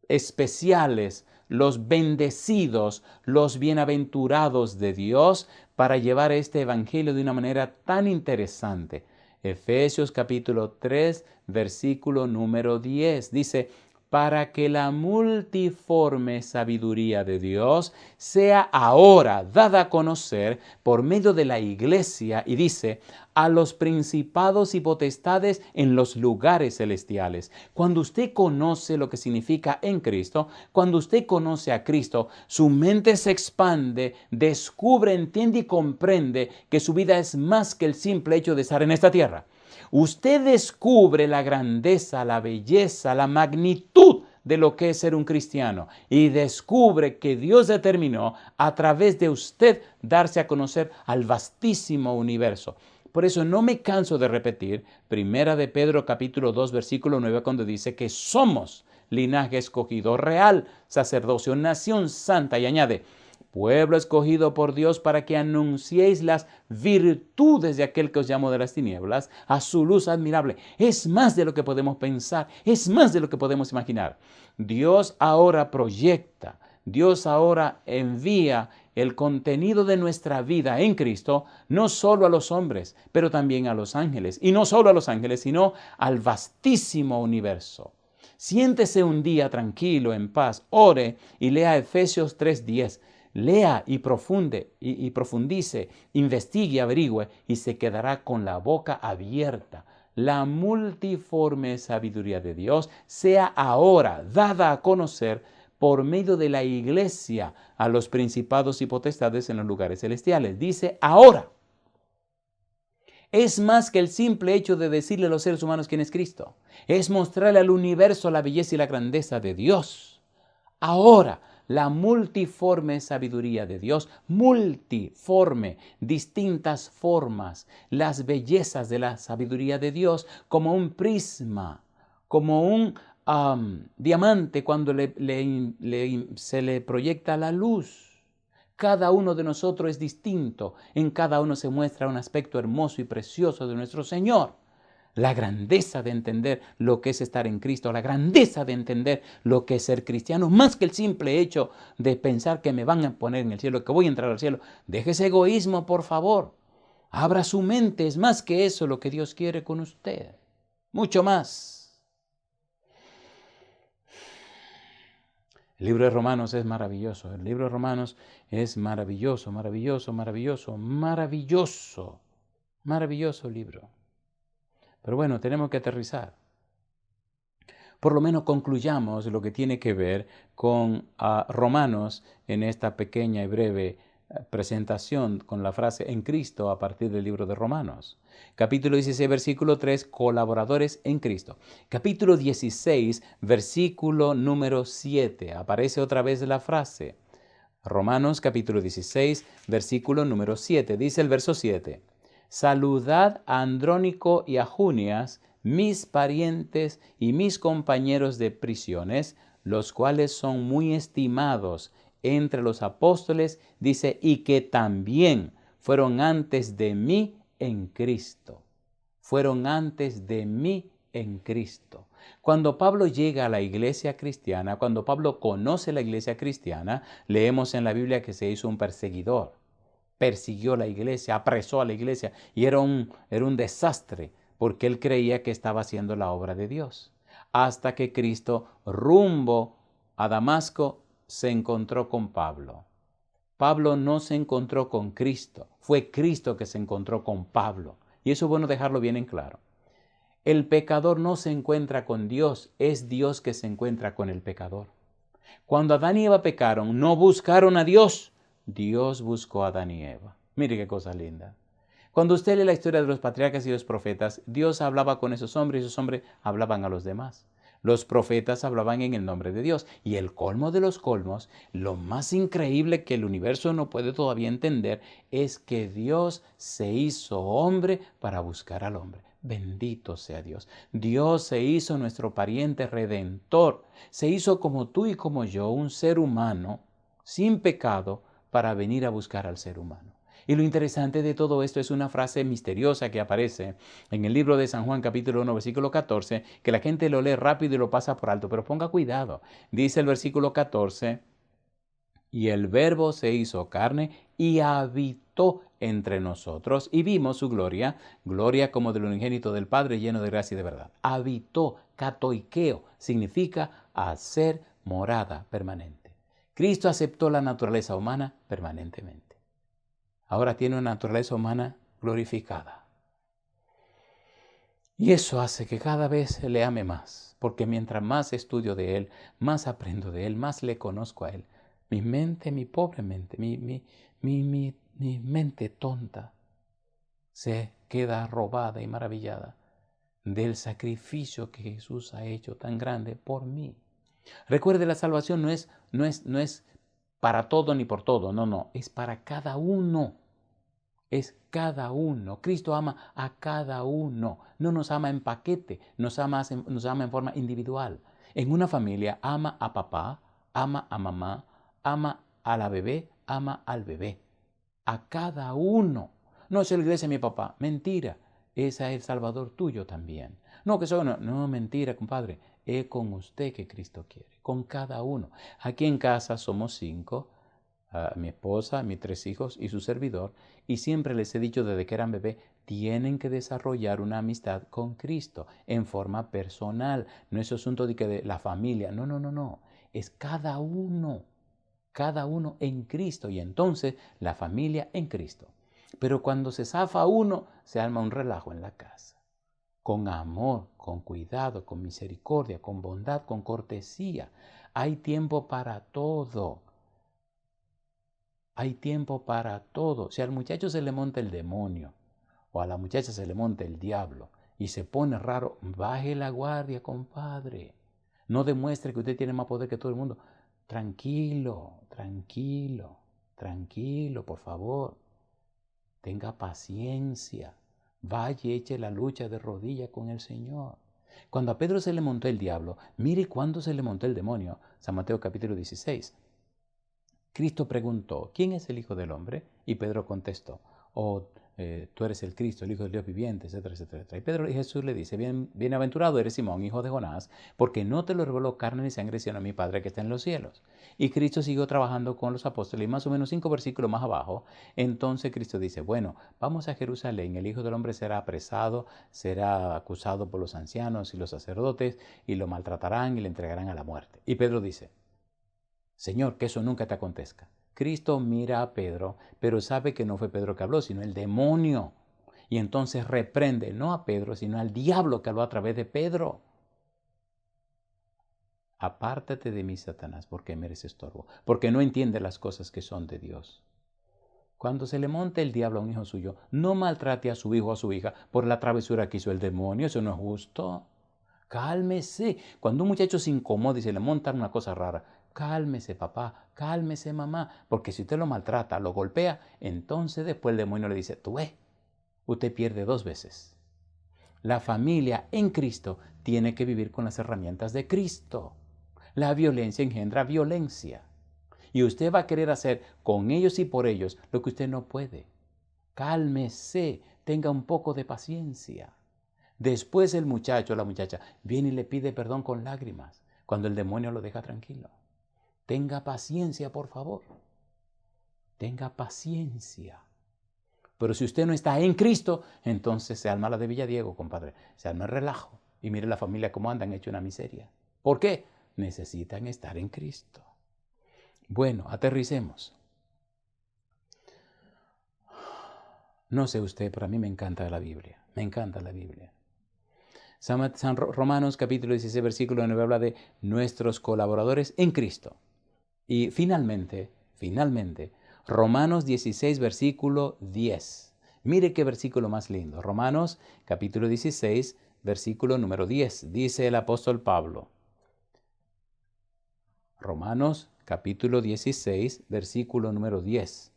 especiales, los bendecidos, los bienaventurados de Dios para llevar este evangelio de una manera tan interesante. Efesios capítulo 3, versículo número 10 dice: para que la multiforme sabiduría de Dios sea ahora dada a conocer por medio de la iglesia, y dice, a los principados y potestades en los lugares celestiales. Cuando usted conoce lo que significa en Cristo, cuando usted conoce a Cristo, su mente se expande, descubre, entiende y comprende que su vida es más que el simple hecho de estar en esta tierra. Usted descubre la grandeza, la belleza, la magnitud de lo que es ser un cristiano y descubre que Dios determinó a través de usted darse a conocer al vastísimo universo. Por eso no me canso de repetir 1 de Pedro capítulo 2 versículo 9 cuando dice que somos linaje escogido, real sacerdocio, nación santa, y añade, pueblo escogido por Dios para que anunciéis las virtudes de aquel que os llamó de las tinieblas a su luz admirable. Es más de lo que podemos pensar, es más de lo que podemos imaginar. Dios ahora proyecta, Dios ahora envía el contenido de nuestra vida en Cristo, no solo a los hombres, pero también a los ángeles. Y no solo a los ángeles, sino al vastísimo universo. Siéntese un día tranquilo, en paz, ore y lea Efesios 3:10. Lea y profundice, investigue y averigüe y se quedará con la boca abierta. La multiforme sabiduría de Dios sea ahora dada a conocer por medio de la iglesia a los principados y potestades en los lugares celestiales. Dice ahora. Es más que el simple hecho de decirle a los seres humanos quién es Cristo. Es mostrarle al universo la belleza y la grandeza de Dios. Ahora. La multiforme sabiduría de Dios, multiforme, distintas formas, las bellezas de la sabiduría de Dios como un prisma, como un diamante cuando se le proyecta la luz. Cada uno de nosotros es distinto, en cada uno se muestra un aspecto hermoso y precioso de nuestro Señor. La grandeza de entender lo que es estar en Cristo, la grandeza de entender lo que es ser cristiano, más que el simple hecho de pensar que me van a poner en el cielo, que voy a entrar al cielo. Deje ese egoísmo, por favor. Abra su mente, es más que eso lo que Dios quiere con usted. Mucho más. El libro de Romanos es maravilloso. El libro de Romanos es maravilloso, maravilloso, maravilloso, maravilloso. Maravilloso libro. Pero bueno, tenemos que aterrizar. Por lo menos concluyamos lo que tiene que ver con Romanos en esta pequeña y breve presentación con la frase en Cristo a partir del libro de Romanos. Capítulo 16, versículo 3, colaboradores en Cristo. Capítulo 16, versículo número 7, aparece otra vez la frase. Romanos capítulo 16, versículo número 7, dice el verso 7. Saludad a Andrónico y a Junias, mis parientes y mis compañeros de prisiones, los cuales son muy estimados entre los apóstoles, dice, y que también fueron antes de mí en Cristo. Fueron antes de mí en Cristo. Cuando Pablo llega a la iglesia cristiana, cuando Pablo conoce la iglesia cristiana, leemos en la Biblia que se hizo un perseguidor. Persiguió la iglesia, apresó a la iglesia y era un desastre porque él creía que estaba haciendo la obra de Dios. Hasta que Cristo, rumbo a Damasco, se encontró con Pablo. Pablo no se encontró con Cristo, fue Cristo que se encontró con Pablo. Y eso es bueno dejarlo bien en claro. El pecador no se encuentra con Dios, es Dios que se encuentra con el pecador. Cuando Adán y Eva pecaron, no buscaron a Dios, Dios buscó a Adán y Eva. Mire qué cosa linda. Cuando usted lee la historia de los patriarcas y los profetas, Dios hablaba con esos hombres y esos hombres hablaban a los demás. Los profetas hablaban en el nombre de Dios. Y el colmo de los colmos, lo más increíble que el universo no puede todavía entender, es que Dios se hizo hombre para buscar al hombre. Bendito sea Dios. Dios se hizo nuestro pariente redentor. Se hizo como tú y como yo, un ser humano sin pecado para venir a buscar al ser humano. Y lo interesante de todo esto es una frase misteriosa que aparece en el libro de San Juan capítulo 1 versículo 14, que la gente lo lee rápido y lo pasa por alto, pero ponga cuidado. Dice el versículo 14, y el Verbo se hizo carne y habitó entre nosotros y vimos su gloria, gloria como del unigénito del Padre lleno de gracia y de verdad. Habitó, katoikeo, significa hacer morada permanente. Cristo aceptó la naturaleza humana permanentemente. Ahora tiene una naturaleza humana glorificada. Y eso hace que cada vez le ame más, porque mientras más estudio de Él, más aprendo de Él, más le conozco a Él. Mi mente, mi pobre mente, mi mente tonta se queda robada y maravillada del sacrificio que Jesús ha hecho tan grande por mí. Recuerde, la salvación no es para todo ni por todo, no, es para cada uno. Es cada uno. Cristo ama a cada uno. No nos ama en paquete, nos ama en forma individual. En una familia ama a papá, ama a mamá, ama a la bebé, ama al bebé. A cada uno. No es la iglesia de mi papá. Mentira. Ese es el Salvador tuyo también. No, que eso no, mentira, compadre. Es con usted que Cristo quiere. Con cada uno. Aquí en casa somos 5. Mi esposa, mis 3 hijos y su servidor, y siempre les he dicho desde que eran bebés, tienen que desarrollar una amistad con Cristo en forma personal. No es asunto de que de la familia, no. Es cada uno en Cristo y entonces la familia en Cristo. Pero cuando se zafa uno, se arma un relajo en la casa. Con amor, con cuidado, con misericordia, con bondad, con cortesía. Hay tiempo para todo. Hay tiempo para todo. Si al muchacho se le monta el demonio o a la muchacha se le monta el diablo y se pone raro, baje la guardia, compadre. No demuestre que usted tiene más poder que todo el mundo. Tranquilo, por favor. Tenga paciencia. Vaya y eche la lucha de rodillas con el Señor. Cuando a Pedro se le montó el diablo, mire cuándo se le montó el demonio. San Mateo capítulo 16. Cristo preguntó, ¿quién es el Hijo del Hombre? Y Pedro contestó, tú eres el Cristo, el Hijo del Dios viviente, etcétera, etcétera. Y Pedro y Jesús le dice, bienaventurado eres Simón, hijo de Jonás, porque no te lo reveló carne ni sangre, sino mi Padre que está en los cielos. Y Cristo siguió trabajando con los apóstoles, y más o menos 5 versículos más abajo, entonces Cristo dice, bueno, vamos a Jerusalén, el Hijo del Hombre será apresado, será acusado por los ancianos y los sacerdotes, y lo maltratarán y le entregarán a la muerte. Y Pedro dice, Señor, que eso nunca te acontezca. Cristo mira a Pedro, pero sabe que no fue Pedro que habló, sino el demonio. Y entonces reprende no a Pedro, sino al diablo que habló a través de Pedro. Apártate de mí, Satanás, porque me eres estorbo, porque no entiende las cosas que son de Dios. Cuando se le monte el diablo a un hijo suyo, no maltrate a su hijo o a su hija por la travesura que hizo el demonio, eso no es justo. Cálmese. Cuando un muchacho se incomoda y se le monta una cosa rara, cálmese papá, cálmese mamá, porque si usted lo maltrata, lo golpea, entonces después el demonio le dice, tú usted pierde 2 veces. La familia en Cristo tiene que vivir con las herramientas de Cristo. La violencia engendra violencia. Y usted va a querer hacer con ellos y por ellos lo que usted no puede. Cálmese, tenga un poco de paciencia. Después el muchacho o la muchacha viene y le pide perdón con lágrimas, cuando el demonio lo deja tranquilo. Tenga paciencia, por favor. Tenga paciencia. Pero si usted no está en Cristo, entonces se arma la de Villadiego, compadre. Se arma el relajo. Y mire la familia cómo andan, hecho una miseria. ¿Por qué? Necesitan estar en Cristo. Bueno, aterricemos. No sé usted, pero a mí me encanta la Biblia. Me encanta la Biblia. Romanos capítulo 16, versículo 9 habla de nuestros colaboradores en Cristo. Y finalmente, Romanos 16, versículo 10. Mire qué versículo más lindo. Romanos capítulo 16, versículo número 10. Dice el apóstol Pablo. Romanos capítulo 16, versículo número 10.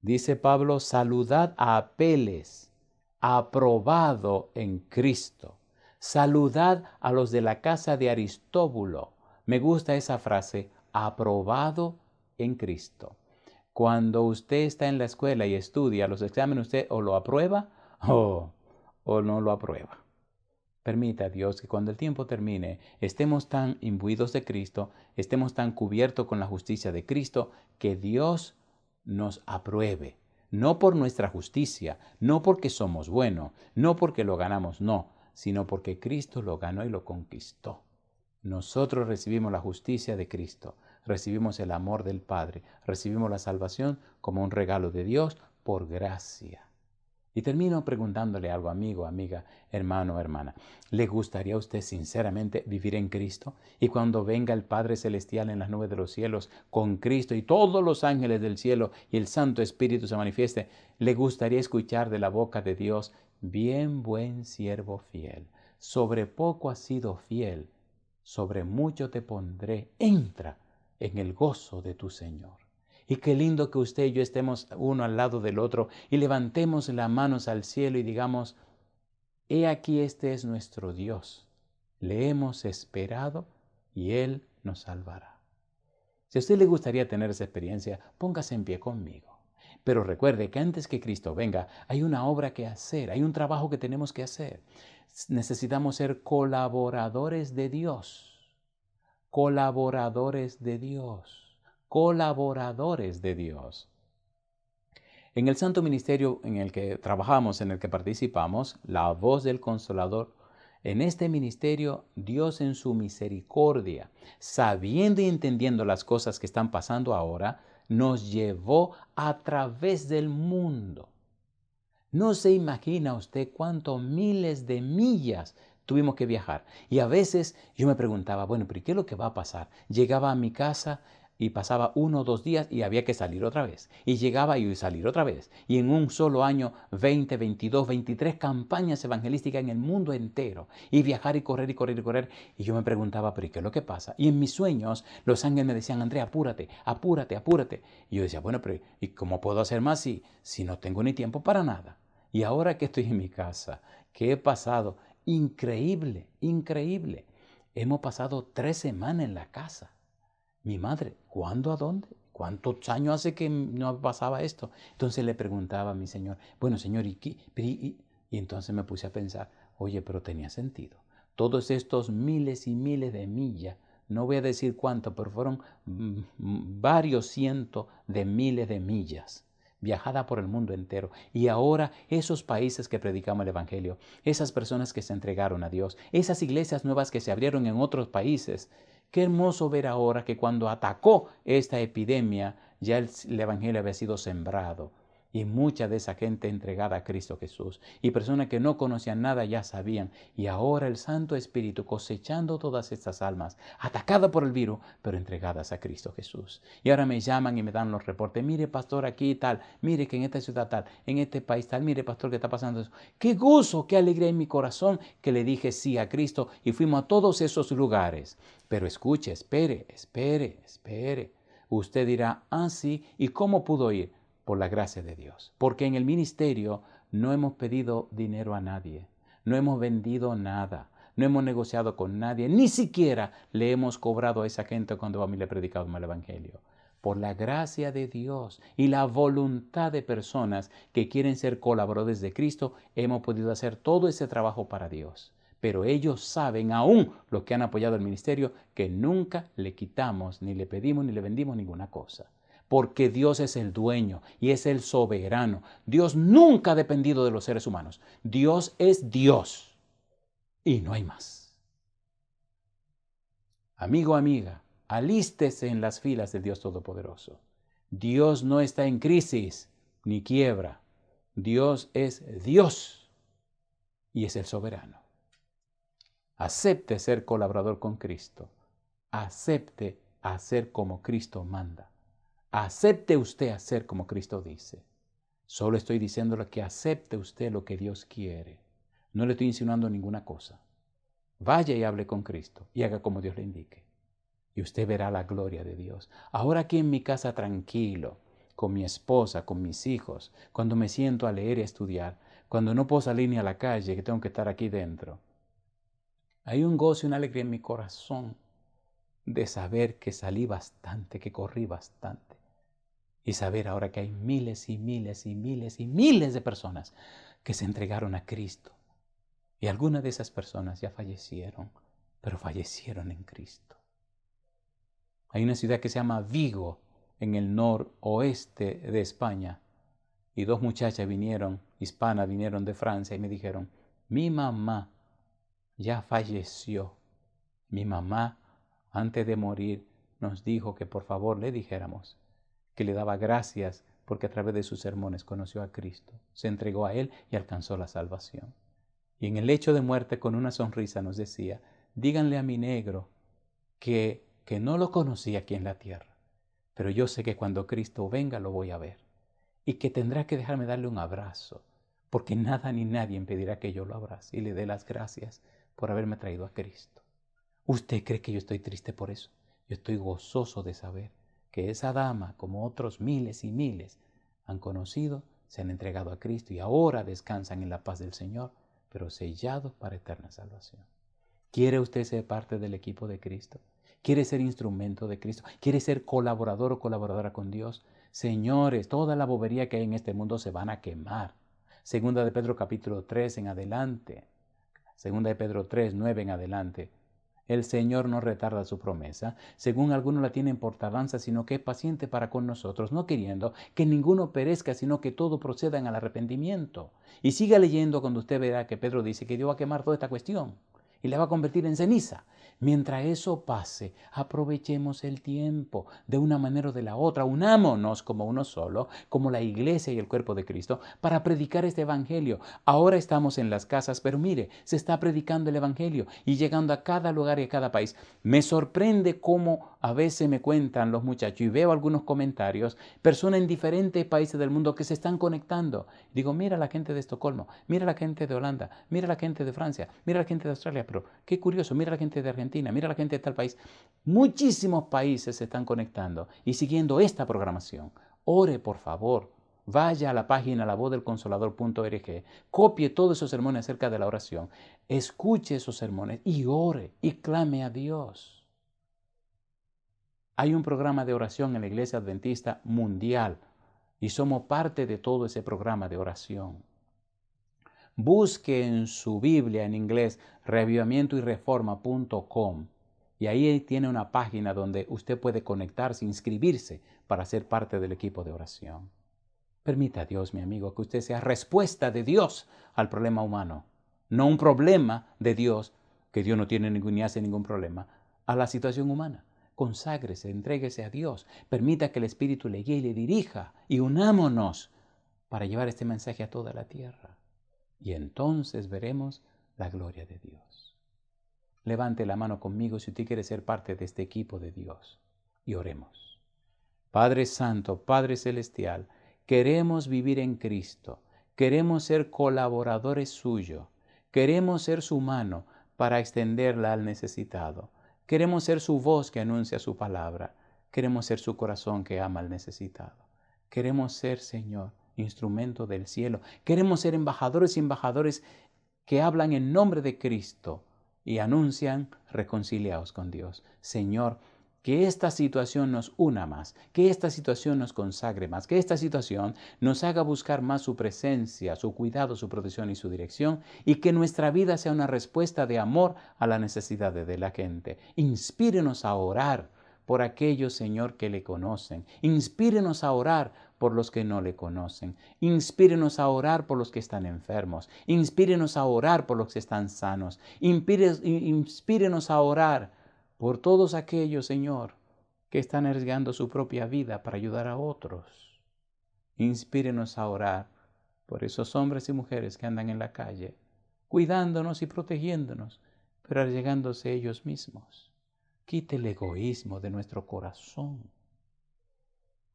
Dice Pablo, saludad a Apeles, aprobado en Cristo. Saludad a los de la casa de Aristóbulo. Me gusta esa frase, aprobado en Cristo. Cuando usted está en la escuela y estudia los exámenes, usted o lo aprueba o no lo aprueba. Permita a Dios que cuando el tiempo termine, estemos tan imbuidos de Cristo, estemos tan cubiertos con la justicia de Cristo, que Dios nos apruebe. No por nuestra justicia, no porque somos buenos, no porque lo ganamos, no, sino porque Cristo lo ganó y lo conquistó. Nosotros recibimos la justicia de Cristo, recibimos el amor del Padre, recibimos la salvación como un regalo de Dios por gracia. Y termino preguntándole algo, amigo, amiga, hermano, hermana. ¿Le gustaría a usted sinceramente vivir en Cristo? Y cuando venga el Padre Celestial en las nubes de los cielos con Cristo y todos los ángeles del cielo y el Santo Espíritu se manifieste, ¿le gustaría escuchar de la boca de Dios, bien buen siervo fiel? Sobre poco has sido fiel, sobre mucho te pondré, entra en el gozo de tu Señor. Y qué lindo que usted y yo estemos uno al lado del otro y levantemos las manos al cielo y digamos, he aquí este es nuestro Dios. Le hemos esperado y Él nos salvará. Si a usted le gustaría tener esa experiencia, póngase en pie conmigo. Pero recuerde que antes que Cristo venga, hay una obra que hacer, hay un trabajo que tenemos que hacer. Necesitamos ser colaboradores de Dios. Colaboradores de Dios. Colaboradores de Dios. En el santo ministerio en el que trabajamos, en el que participamos, la voz del Consolador, en este ministerio Dios en su misericordia, sabiendo y entendiendo las cosas que están pasando ahora, nos llevó a través del mundo. No se imagina usted cuántos miles de millas tuvimos que viajar. Y a veces yo me preguntaba, bueno, pero ¿qué es lo que va a pasar? Llegaba a mi casa y pasaba 1 o 2 días y había que salir otra vez. Y llegaba y salir otra vez. Y en un solo año, 20, 22, 23 campañas evangelísticas en el mundo entero. Y viajar y correr y correr y correr. Y yo me preguntaba, pero ¿qué es lo que pasa? Y en mis sueños, los ángeles me decían, Andrea, apúrate, apúrate, apúrate. Y yo decía, bueno, pero ¿y cómo puedo hacer más si no tengo ni tiempo para nada? Y ahora que estoy en mi casa, ¿qué he pasado? Increíble, increíble. Hemos pasado 3 semanas en la casa. Mi madre, ¿cuándo? ¿A dónde? ¿Cuántos años hace que no pasaba esto? Entonces le preguntaba a mi Señor, bueno, Señor, ¿y qué? Y entonces me puse a pensar, oye, pero tenía sentido. Todos estos miles y miles de millas, no voy a decir cuánto, pero fueron varios cientos de miles de millas viajada por el mundo entero. Y ahora esos países que predicamos el Evangelio, esas personas que se entregaron a Dios, esas iglesias nuevas que se abrieron en otros países. Qué hermoso ver ahora que cuando atacó esta epidemia, ya el Evangelio había sido sembrado. Y mucha de esa gente entregada a Cristo Jesús. Y personas que no conocían nada ya sabían. Y ahora el Santo Espíritu cosechando todas estas almas, atacadas por el virus, pero entregadas a Cristo Jesús. Y ahora me llaman y me dan los reportes. Mire, pastor, aquí tal. Mire que en esta ciudad tal. En este país tal. Mire, pastor, que está pasando eso. Qué gozo, qué alegría en mi corazón que le dije sí a Cristo. Y fuimos a todos esos lugares. Pero escuche, espere. Usted dirá, sí, ¿y cómo pudo ir? Por la gracia de Dios. Porque en el ministerio no hemos pedido dinero a nadie, no hemos vendido nada, no hemos negociado con nadie, ni siquiera le hemos cobrado a esa gente cuando vamos y le predicamos el Evangelio. por la gracia de Dios y la voluntad de personas que quieren ser colaboradores de Cristo, hemos podido hacer todo ese trabajo para Dios. Pero ellos saben, aún los que han apoyado el ministerio, que nunca le quitamos, ni le pedimos, ni le vendimos ninguna cosa. Porque Dios es el dueño y es el soberano. Dios nunca ha dependido de los seres humanos. Dios es Dios y no hay más. Amigo, amiga, alístese en las filas del Dios Todopoderoso. Dios no está en crisis ni quiebra. Dios es Dios y es el soberano. Acepte ser colaborador con Cristo. Acepte hacer como Cristo manda. Acepte usted hacer como Cristo dice. Solo estoy diciéndole que acepte usted lo que Dios quiere. No le estoy insinuando ninguna cosa. Vaya y hable con Cristo y haga como Dios le indique. Y usted verá la gloria de Dios. Ahora aquí en mi casa tranquilo, con mi esposa, con mis hijos, cuando me siento a leer y a estudiar, cuando no puedo salir ni a la calle, que tengo que estar aquí dentro. Hay un gozo y una alegría en mi corazón de saber que salí bastante, que corrí bastante. Y saber ahora que hay miles y miles y miles y miles de personas que se entregaron a Cristo. Y algunas de esas personas ya fallecieron, pero fallecieron en Cristo. Hay una ciudad que se llama Vigo, en el noroeste de España. Y 2 muchachas hispanas vinieron de Francia y me dijeron, mi mamá ya falleció. Mi mamá, antes de morir, nos dijo que por favor le dijéramos que le daba gracias porque a través de sus sermones conoció a Cristo, se entregó a Él y alcanzó la salvación. Y en el lecho de muerte, con una sonrisa, nos decía, díganle a mi negro que no lo conocí aquí en la tierra, pero yo sé que cuando Cristo venga lo voy a ver y que tendrá que dejarme darle un abrazo, porque nada ni nadie impedirá que yo lo abrace y le dé las gracias por haberme traído a Cristo. ¿Usted cree que yo estoy triste por eso? Yo estoy gozoso de saber que esa dama, como otros miles y miles, han conocido, se han entregado a Cristo y ahora descansan en la paz del Señor, pero sellados para eterna salvación. ¿Quiere usted ser parte del equipo de Cristo? ¿Quiere ser instrumento de Cristo? ¿Quiere ser colaborador o colaboradora con Dios? Señores, toda la bobería que hay en este mundo se van a quemar. Segunda de Pedro capítulo 3 en adelante. Segunda de Pedro 3, 9 en adelante. El Señor no retarda su promesa, según algunos la tienen por tardanza, sino que es paciente para con nosotros, no queriendo que ninguno perezca, sino que todos procedan al arrepentimiento. Y siga leyendo cuando usted verá que Pedro dice que Dios va a quemar toda esta cuestión y la va a convertir en ceniza. Mientras eso pase, aprovechemos el tiempo de una manera o de la otra. Unámonos como uno solo, como la iglesia y el cuerpo de Cristo, para predicar este evangelio. Ahora estamos en las casas, pero mire, se está predicando el evangelio y llegando a cada lugar y a cada país. Me sorprende cómo a veces me cuentan los muchachos y veo algunos comentarios, personas en diferentes países del mundo que se están conectando. Digo, mira la gente de Estocolmo, mira la gente de Holanda, mira la gente de Francia, mira la gente de Australia, pero qué curioso, mira la gente de Argentina, mira la gente de tal país. Muchísimos países se están conectando y siguiendo esta programación. Ore, por favor. Vaya a la página lavozdelconsolador.org, copie todos esos sermones acerca de la oración, escuche esos sermones y ore y clame a Dios. Hay un programa de oración en la Iglesia Adventista Mundial y somos parte de todo ese programa de oración. Busque en su Biblia en inglés reavivamientoyreforma.com y ahí tiene una página donde usted puede conectarse, inscribirse para ser parte del equipo de oración. Permita a Dios, mi amigo, que usted sea respuesta de Dios al problema humano, no un problema de Dios, que Dios no tiene ni hace ningún problema, a la situación humana. Conságrese, entréguese a Dios, permita que el Espíritu le guíe y le dirija y unámonos para llevar este mensaje a toda la tierra. Y entonces veremos la gloria de Dios. Levante la mano conmigo si usted quiere ser parte de este equipo de Dios y oremos. Padre Santo, Padre Celestial, queremos vivir en Cristo, queremos ser colaboradores suyos, queremos ser su mano para extenderla al necesitado. Queremos ser su voz que anuncia su palabra. Queremos ser su corazón que ama al necesitado. Queremos ser, Señor, instrumento del cielo. Queremos ser embajadores y embajadores que hablan en nombre de Cristo y anuncian reconciliados con Dios. Señor, Que esta situación nos una más, que esta situación nos consagre más, que esta situación nos haga buscar más su presencia, su cuidado, su protección y su dirección, y que nuestra vida sea una respuesta de amor a las necesidades de la gente. Inspírenos a orar por aquellos, Señor, que le conocen. Inspírenos a orar por los que no le conocen. Inspírenos a orar por los que están enfermos. Inspírenos a orar por los que están sanos. Inspírenos a orar por todos aquellos, Señor, que están arriesgando su propia vida para ayudar a otros. Inspírenos a orar por esos hombres y mujeres que andan en la calle, cuidándonos y protegiéndonos, pero arriesgándose ellos mismos. Quite el egoísmo de nuestro corazón.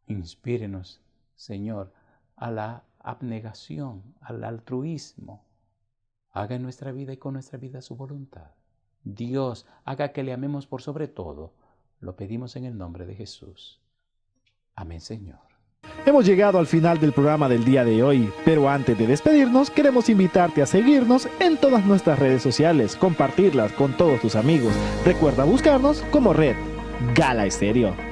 Inspírenos, Señor, a la abnegación, al altruismo. Haga en nuestra vida y con nuestra vida su voluntad. Dios, haga que le amemos por sobre todo. Lo pedimos en el nombre de Jesús. Amén, Señor. Hemos llegado al final del programa del día de hoy, pero antes de despedirnos queremos invitarte a seguirnos en todas nuestras redes sociales, compartirlas con todos tus amigos. Recuerda buscarnos como Red Gala Estéreo.